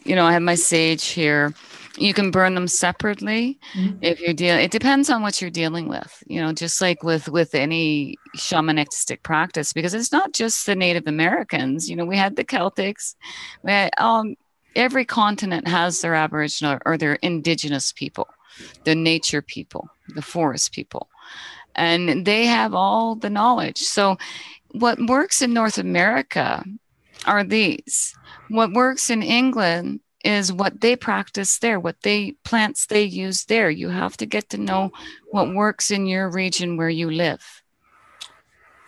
I have my sage here. You can burn them separately if you're dealing. It depends on what you're dealing with, just like with any shamanistic practice, because it's not just the Native Americans. We had the Celtics. We had, every continent has their Aboriginal or their indigenous people, the nature people, the forest people, and they have all the knowledge. So what works in North America are these. What works in England is what they practice there, plants they use there. You have to get to know what works in your region where you live.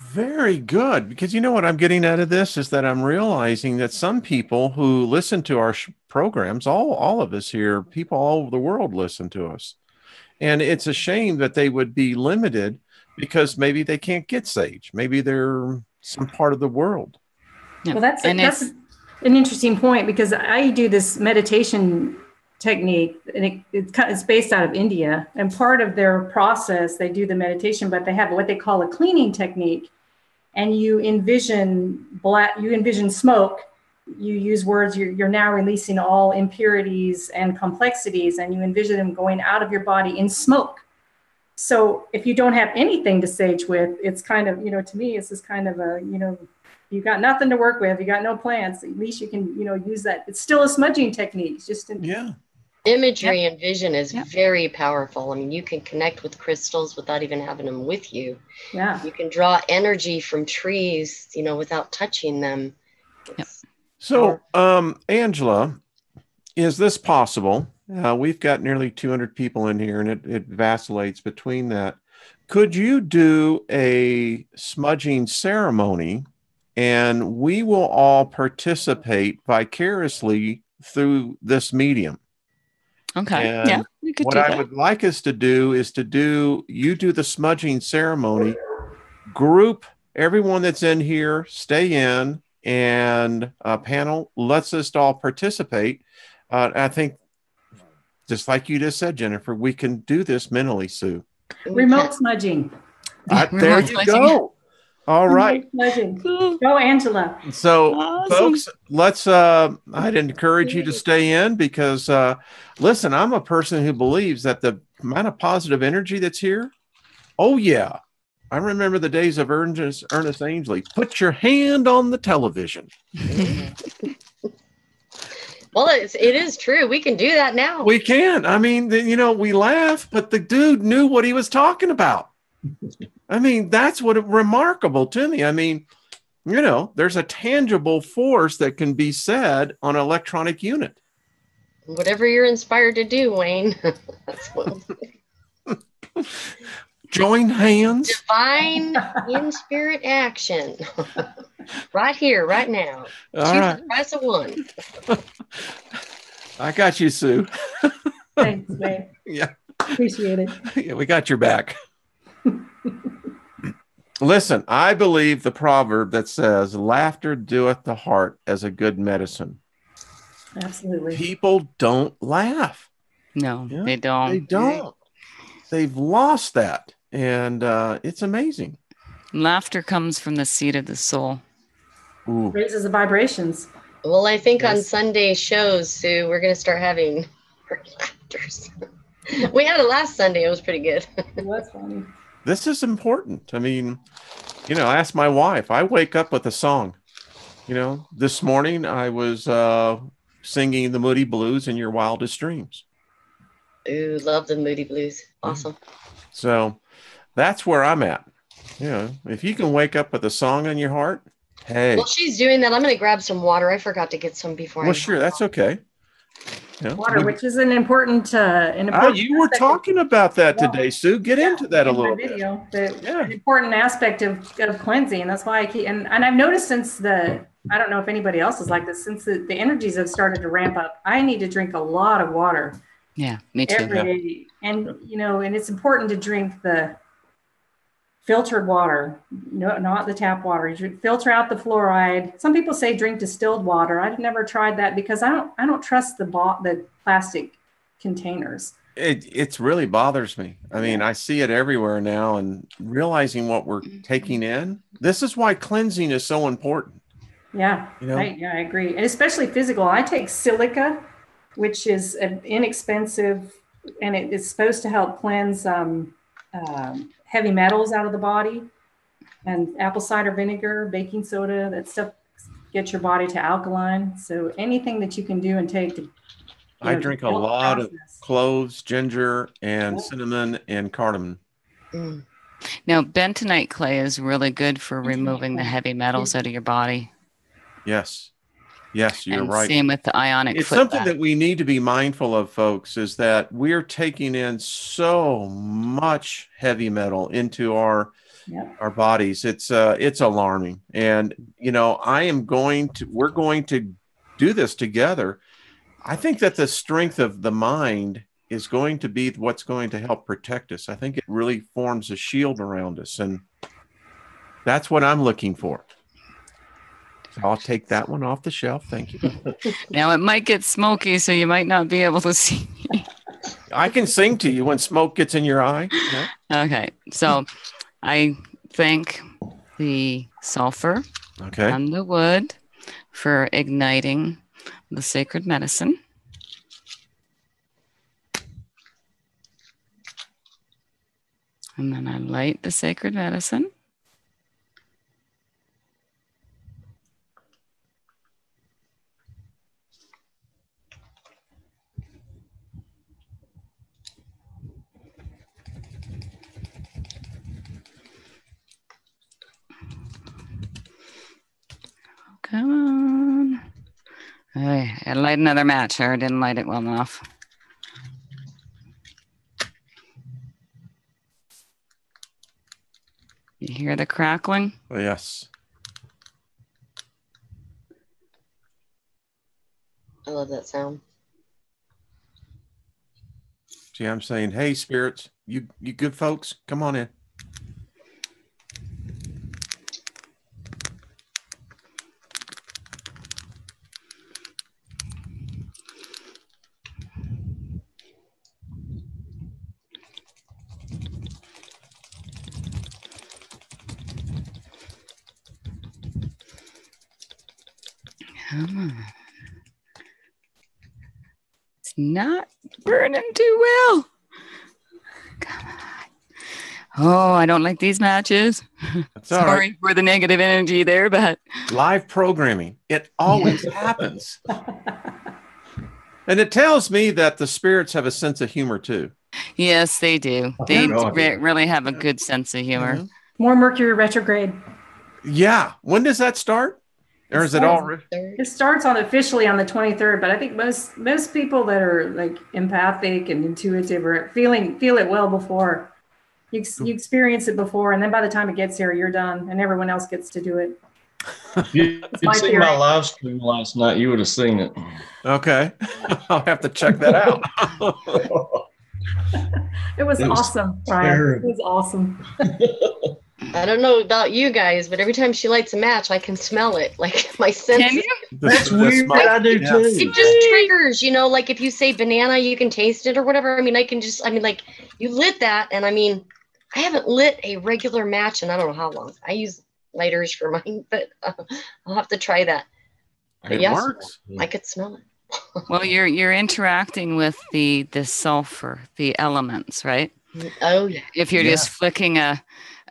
Very good. Because what I'm getting out of this is that I'm realizing that some people who listen to our programs, all of us here, people all over the world listen to us. And it's a shame that they would be limited because maybe they can't get sage. Maybe they're some part of the world.
Yeah. Well, that's an interesting point, because I do this meditation technique, and it's based out of India. And part of their process, they do the meditation, but they have what they call a cleaning technique. And you envision smoke. You use words, you're now releasing all impurities and complexities, and you envision them going out of your body in smoke. So if you don't have anything to sage with, it's kind of, to me, it's this kind of a, you've got nothing to work with, you got no plants, at least you can, use that. It's still a smudging technique.
Imagery and vision is very powerful. I mean, you can connect with crystals without even having them with you.
Yeah.
You can draw energy from trees, without touching them.
So, Angela, is this possible? We've got nearly 200 people in here, and it vacillates between that. Could you do a smudging ceremony and we will all participate vicariously through this medium.
Okay.
And
yeah, we could
what
do
I
that.
would like us to do is you do the smudging ceremony, group everyone that's in here, stay in, and panel lets us all participate. I think, just like you just said, Jennifer, we can do this mentally, Sue.
Remote smudging.
There you go. All right.
Smudging.
Cool.
Go, Angela.
So,
Awesome.
folks, I'd encourage you to stay in because, listen, I'm a person who believes that the amount of positive energy that's here, oh, yeah. I remember the days of Ernest Angley. Put your hand on the television.
Well, it is true. We can do that now.
We can. I mean, we laugh, but the dude knew what he was talking about. I mean, that's what remarkable to me. I mean, there's a tangible force that can be said on an electronic unit.
Whatever you're inspired to do, Wayne. That's what.
Join hands.
Divine in spirit action. Right here, right now.
All right.
The price of one.
I got you, Sue.
Thanks, Wayne.
Yeah.
Appreciate it.
Yeah, we got your back. Listen, I believe the proverb that says, laughter doeth the heart as a good medicine.
Absolutely.
People don't laugh.
No, they don't.
They don't. They've lost that. And it's amazing.
Laughter comes from the seat of the soul.
Ooh.
Raises the vibrations.
Well, I think on Sunday shows, Sue, we're going to start having laughters. We had it last Sunday. It was pretty good.
It was funny.
This is important. I mean, I asked my wife. I wake up with a song. This morning I was singing the Moody Blues in Your Wildest Dreams.
Ooh, love the Moody Blues. Awesome.
So that's where I'm at. If you can wake up with a song in your heart, hey.
Well, she's doing that. I'm going to grab some water. I forgot to get some before.
Well, sure, that's okay.
Water, which is an important.
You were talking about that today, Sue. Get into that a little bit.
An important aspect of cleansing. That's why I keep and I've noticed since I don't know if anybody else is like this, since the energies have started to ramp up, I need to drink a lot of water.
Yeah, me too.
Every day. And and it's important to drink the filtered water, not the tap water. You filter out the fluoride. Some people say drink distilled water. I've never tried that because I don't trust the plastic containers.
It really bothers me. I mean, I see it everywhere now, and realizing what we're taking in. This is why cleansing is so important.
Yeah, I agree, and especially physical. I take silica, which is an inexpensive, and it is supposed to help cleanse heavy metals out of the body, and apple cider vinegar, baking soda, that stuff gets your body to alkaline. So anything that you can do and take to,
I drink a lot of cloves, ginger, and cinnamon and cardamom.
Now, bentonite clay is really good for removing the heavy metals out of your body.
Yes, you're right.
Same with the ionic.
It's something that we need to be mindful of, folks, is that we're taking in so much heavy metal into our bodies. It's alarming. And, we're going to do this together. I think that the strength of the mind is going to be what's going to help protect us. I think it really forms a shield around us. And that's what I'm looking for. I'll take that one off the shelf. Thank you.
Now, it might get smoky, so you might not be able to see.
I can sing to you when smoke gets in your eye. Yeah.
Okay. So I thank the sulfur and the wood for igniting the sacred medicine. And then I light the sacred medicine. Come on. I light another match. I didn't light it well enough. You hear the crackling?
Yes.
love that sound.
See, I'm saying, hey, spirits, you good folks, come on in.
Come on. It's not burning too well. Come on. Oh, I don't like these matches.
That's all
Sorry
right.
for the negative energy there, but
Live programming. It always happens. And it tells me that the spirits have a sense of humor too.
yes, they do. They
God.
really have a good sense of humor.
Mhm.
More Mercury retrograde.
Yeah. When does that start? Or is it already?
It starts on officially on the 23rd, but I think most people that are like empathic and intuitive or feel it well before. You experience it before, and then by the time it gets here, you're done, and everyone else gets to do it.
You'd seen my live stream last night, you would have seen it.
Okay. I'll have to check that out.
It was awesome, Brian. It was awesome.
I don't know about you guys, but every time she lights a match, I can smell it. Like my senses.
Can you?
That's weird. I do too.
It just triggers, you know, like if you say banana, you can taste it or whatever. I mean, like you lit that, and I mean, I haven't lit a regular match in I don't know how long. I use lighters for mine, but I'll have to try that. But
It
yes,
works.
I could smell it.
Well, you're interacting with the sulfur, the elements, right?
Oh yeah.
If you're just flicking a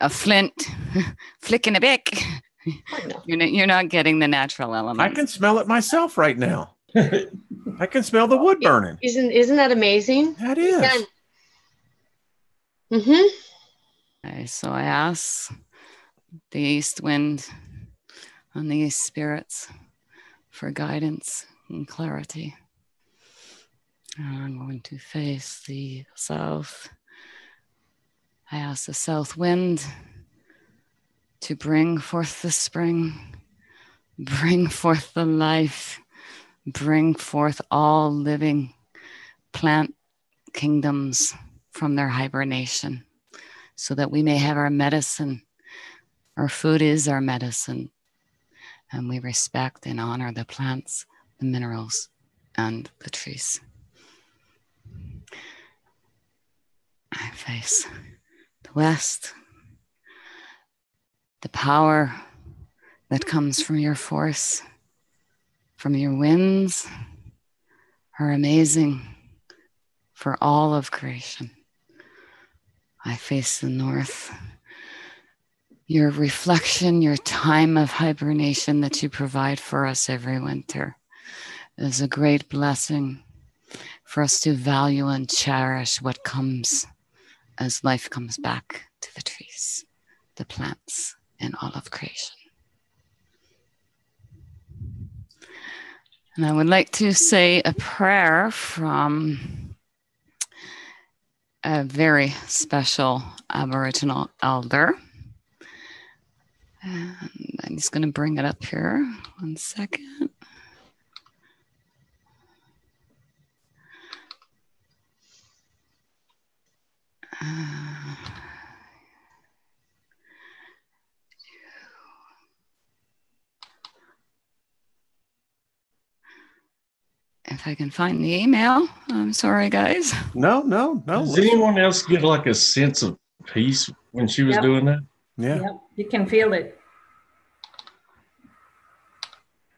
flint, flicking a bic,
I know.
you're not getting the natural
I
elements.
can smell it myself right now. I can smell the wood burning.
Isn't that amazing?
That is.
Mm-hmm.
Okay, so I ask the east wind and the east spirits for guidance and clarity. And I'm going to face the south. I ask the south wind to bring forth the spring, bring forth the life, bring forth all living plant kingdoms from their hibernation, so that we may have our medicine. Our food is our medicine, and we respect and honor the plants, the minerals, and the trees. I face the west. The power that comes from your force, from your winds, are amazing for all of creation. I face the north. Your reflection, your time of hibernation that you provide for us every winter is a great blessing for us to value and cherish what comes as life comes back to the trees, the plants, and all of creation. And I would like to say a prayer from a very special Aboriginal elder. And I'm just going to bring it up here. 1 second. If I can find the email. I'm sorry, guys.
No.
Does anyone else get like a sense of peace when she was doing that?
Yeah.
Yep. You can feel it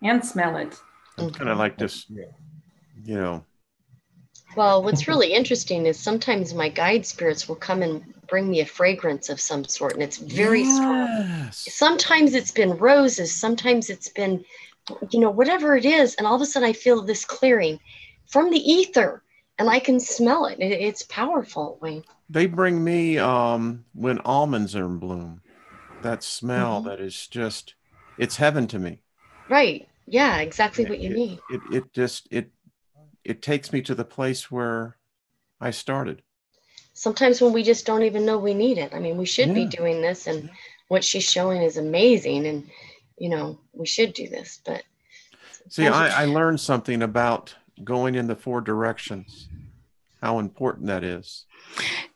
and smell it.
I'm kind of like this,
Well, what's really interesting is sometimes my guide spirits will come and bring me a fragrance of some sort, and it's very strong.
Yes.
Sometimes it's been roses, sometimes it's been, whatever it is, and all of a sudden I feel this clearing from the ether, and I can smell it. It's powerful, Wayne.
They bring me when almonds are in bloom. That smell that is just, it's heaven to me.
Right. Yeah, exactly what you need.
It takes me to the place where I started.
Sometimes when we just don't even know we need it. I mean, we should be doing this, and what she's showing is amazing, and we should do this, but
See, I learned something about going in the 4 directions, how important that is.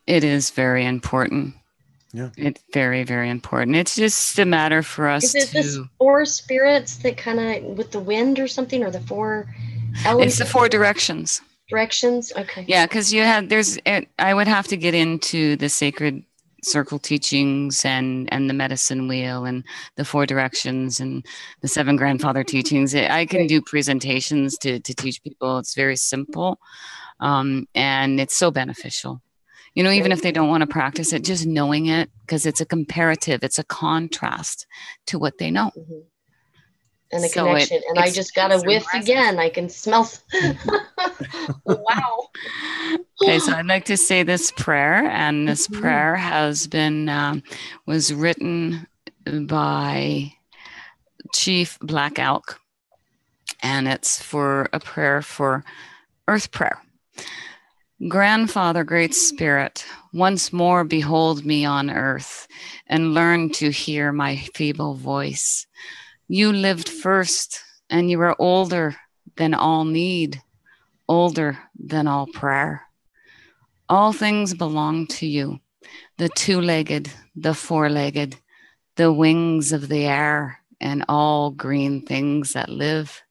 It is very important.
Yeah.
It's very, very important. It's just a matter for us
Is it
to...
the 4 spirits that kind of with the wind or something, or the 4 elements?
It's the 4 directions.
Directions? Okay.
Yeah, because I would have to get into the sacred circle teachings and the medicine wheel and the 4 directions and the 7 grandfather teachings. I can do presentations to teach people. It's very simple, and it's so beneficial. You know, even if they don't want to practice it, just knowing it, because it's a comparative, it's a contrast to what they know.
Mm-hmm. And a connection. And I just got a whiff again. I can smell. Wow.
Okay, so I'd like to say this prayer, and this prayer has been was written by Chief Black Elk, and it's for a prayer for Earth Prayer. Grandfather, Great Spirit, once more behold me on earth and learn to hear my feeble voice. You lived first, and you are older than all need, older than all prayer. All things belong to you, the 2-legged, the 4-legged, the wings of the air, and all green things that live.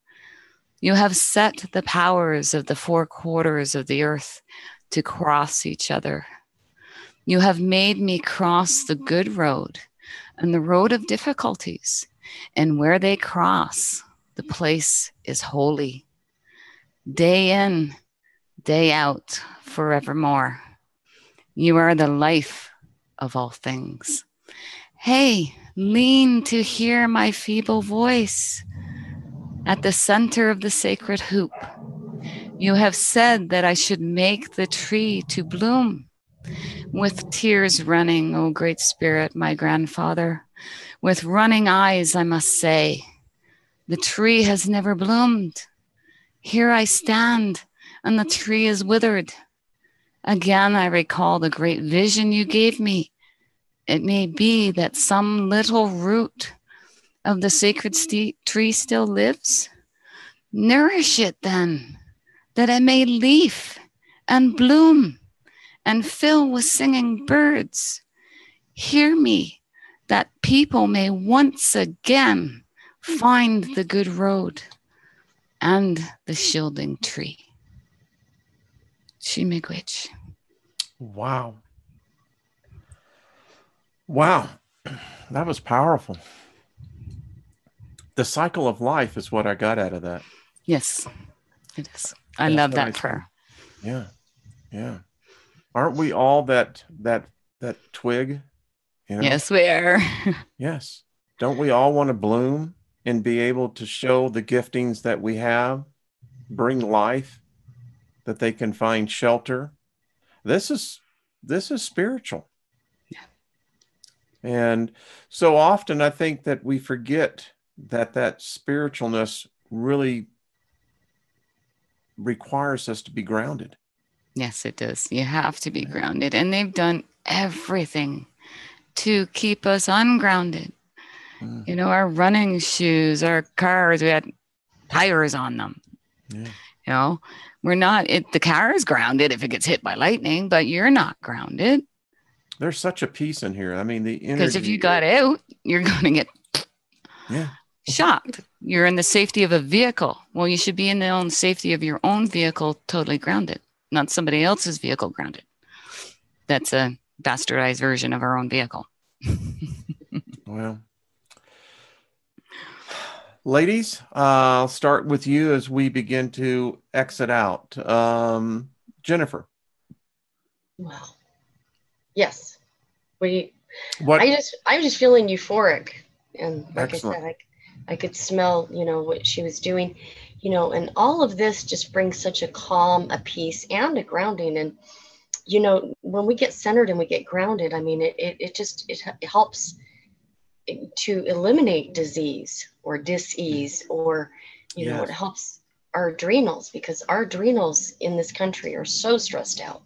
You have set the powers of the 4 quarters of the earth to cross each other. You have made me cross the good road and the road of difficulties, and where they cross, the place is holy. Day in, day out, forevermore. You are the life of all things. Hey, lean to hear my feeble voice. At the center of the sacred hoop, you have said that I should make the tree to bloom. With tears running, O Great Spirit, my grandfather, with running eyes, I must say, the tree has never bloomed. Here I stand, and the tree is withered. Again, I recall the great vision you gave me. It may be that some little root of the sacred tree still lives. Nourish it then, that it may leaf and bloom and fill with singing birds. Hear me, that people may once again find the good road and the shielding tree. Shimigwich.
Wow. Wow. That was powerful. The cycle of life is what I got out of that.
Yes, it is. I love that prayer.
Yeah. Yeah. Aren't we all that twig? You know?
Yes, we are.
Yes. Don't we all want to bloom and be able to show the giftings that we have, bring life, that they can find shelter? This is spiritual.
Yeah.
And so often I think that we forget that spiritualness really requires us to be grounded.
Yes, it does. You have to be grounded. And they've done everything to keep us ungrounded. Mm. You know, our running shoes, our cars, we had tires on them. Yeah. You know, we're not, the car is grounded if it gets hit by lightning, but you're not grounded.
There's such a peace in here. I mean, the energy.
Because if you got out, you're going to get shocked. You're in the safety of a vehicle. Well, you should be in the own safety of your own vehicle, totally grounded, not somebody else's vehicle grounded. That's a bastardized version of our own vehicle.
Well, ladies, I'll start with you as we begin to exit out. Jennifer.
Wow. Yes. I'm just feeling euphoric. And like Excellent. I said, I could smell, what she was doing, and all of this just brings such a calm, a peace, and a grounding. And, when we get centered and we get grounded, I mean, it helps to eliminate disease or dis-ease, or, it helps our adrenals, because our adrenals in this country are so stressed out.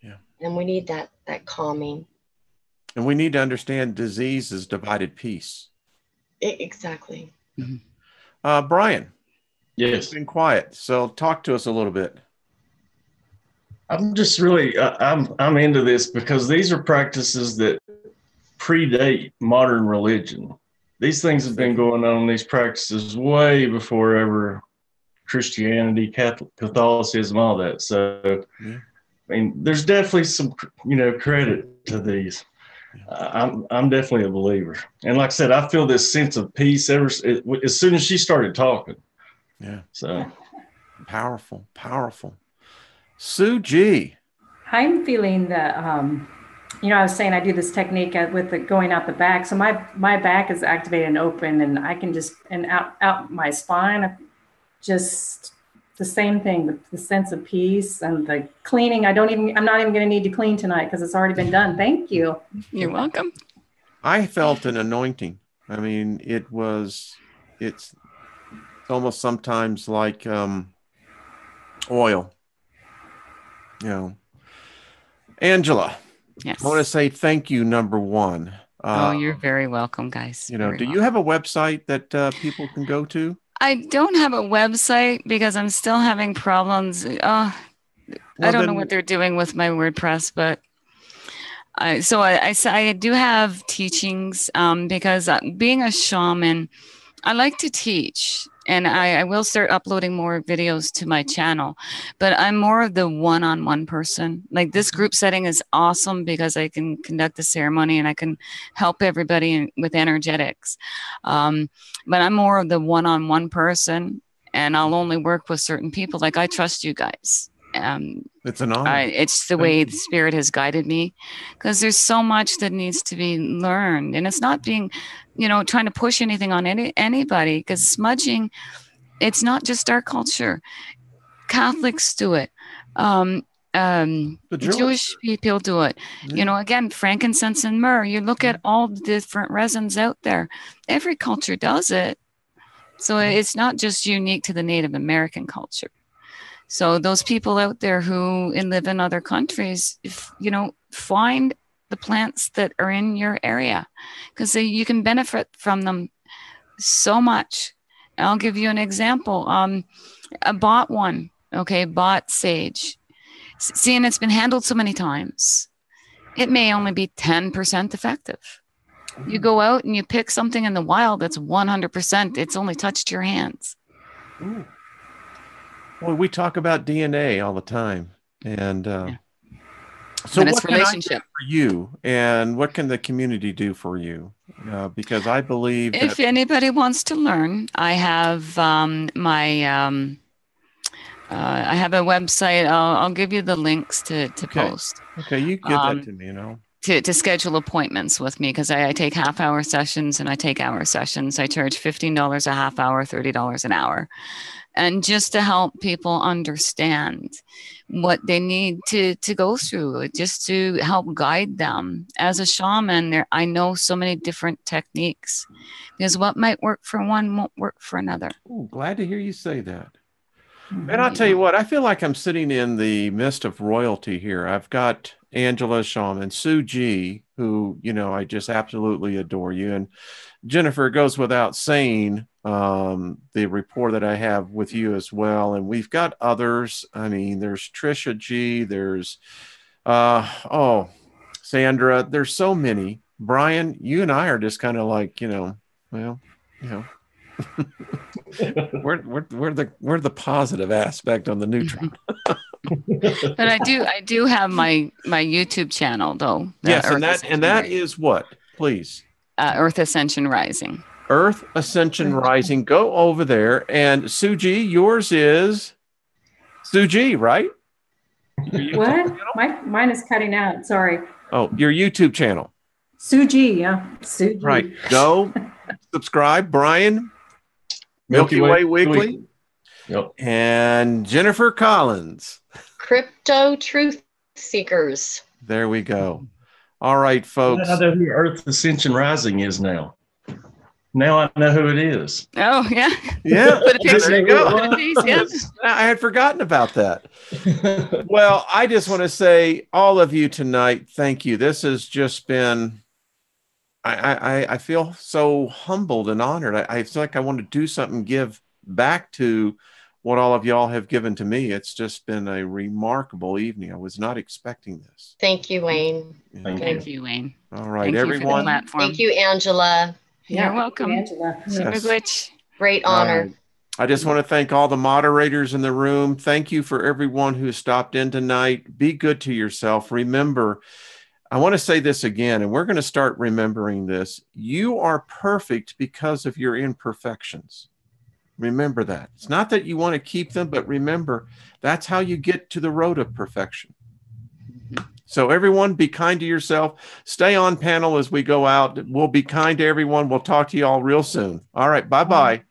Yeah. And we need that calming.
And we need to understand disease is divided peace.
Exactly.
Mm-hmm. Brian.
Yes.
Been quiet. So talk to us a little bit.
I'm just really, I'm into this because these are practices that predate modern religion. These things have been going on, these practices, way before ever Christianity, Catholicism, all that. So,
Yeah.
I mean, there's definitely some, credit to these. I'm definitely a believer, and like I said, I feel this sense of peace as soon as she started talking.
Yeah.
So
powerful, powerful. Sue G.
I'm feeling that, I was saying I do this technique with the going out the back. So my back is activated and open, and I can just, and out my spine, just the same thing, the sense of peace and the cleaning. I'm not even going to need to clean tonight because it's already been done. Thank you.
You're welcome.
I felt an anointing. I mean, it's almost sometimes like oil. Angela,
yes.
I want to say thank you, number one.
You're very welcome, guys.
Do you have a website that people can go to?
I don't have a website because I'm still having problems. I don't know what they're doing with my WordPress, but I do have teachings because being a shaman, I like to teach, and I will start uploading more videos to my channel, but I'm more of the one-on-one person. Like this group setting is awesome because I can conduct the ceremony and I can help everybody with energetics. But I'm more of the one-on-one person, and I'll only work with certain people. Like I trust you guys.
It's an honor.
It's the way the spirit has guided me, because there's so much that needs to be learned, and it's not being, trying to push anything on anybody, because smudging, it's not just our culture. Catholics do it. Jewish people do it.
Yeah.
Again, frankincense and myrrh. You look at all the different resins out there. Every culture does it. So it's not just unique to the Native American culture. So those people out there who live in other countries, find the plants that are in your area, because you can benefit from them so much. I'll give you an example. I bought one. Okay, bought sage. Seeing it's been handled so many times, it may only be 10% effective. You go out and you pick something in the wild that's 100%. It's only touched your hands.
Ooh. Well, we talk about DNA all the time, and so what can I do for you, and what can the community do for you? Because I believe
if anybody wants to learn, I have I have a website. I'll give you the links to post.
Okay, you give that to me,
To schedule appointments with me, because I take half-hour sessions and I take hour sessions. I charge $15 a half hour, $30 an hour. And just to help people understand what they need to go through, just to help guide them. As a shaman, I know so many different techniques, because what might work for one won't work for another.
Oh, glad to hear you say that. And I'll tell you what, I feel like I'm sitting in the midst of royalty here. I've got Angela Shaman, Sue G, who, I just absolutely adore you. And Jennifer, it goes without saying, the rapport that I have with you as well. And we've got others. I mean, there's Trisha G, there's, Sandra, there's so many. Brian, you and I are just kind of like, we're the positive aspect on the neutron.
But I do have my YouTube channel though.
Yes, and that is what, please?
Earth Ascension Rising.
Earth Ascension Rising. Go over there, and Suji, yours is Suji, right?
What? Mine is cutting out. Sorry.
Oh, your YouTube channel.
Suji, yeah. Suji.
Right. Go subscribe, Brian. Milky Way Weekly.
Yep.
And Jennifer Collins.
Crypto Truth Seekers.
There we go. All right, folks.
I know who Earth Ascension Rising is now. Now I know who it is.
Oh, yeah.
Yeah.
There you go.
Yes.
I had forgotten about that. Well, I just want to say, all of you tonight, thank you. This has just been, I feel so humbled and honored. I feel like I want to do something, give back to what all of y'all have given to me. It's just been a remarkable evening. I was not expecting this.
Thank you, Wayne.
Yeah.
Thank you, Wayne.
All right,
Thank you for the
everyone.
platform.
Thank you, Angela.
You're welcome.
Angela.
Yes.
Great
All
honor.
right. I just want to thank all the moderators in the room. Thank you for everyone who stopped in tonight. Be good to yourself. Remember, I want to say this again, and we're going to start remembering this. You are perfect because of your imperfections. Remember that. It's not that you want to keep them, but remember, that's how you get to the road of perfection. So everyone, be kind to yourself. Stay on panel as we go out. We'll be kind to everyone. We'll talk to you all real soon. All right. Bye-bye.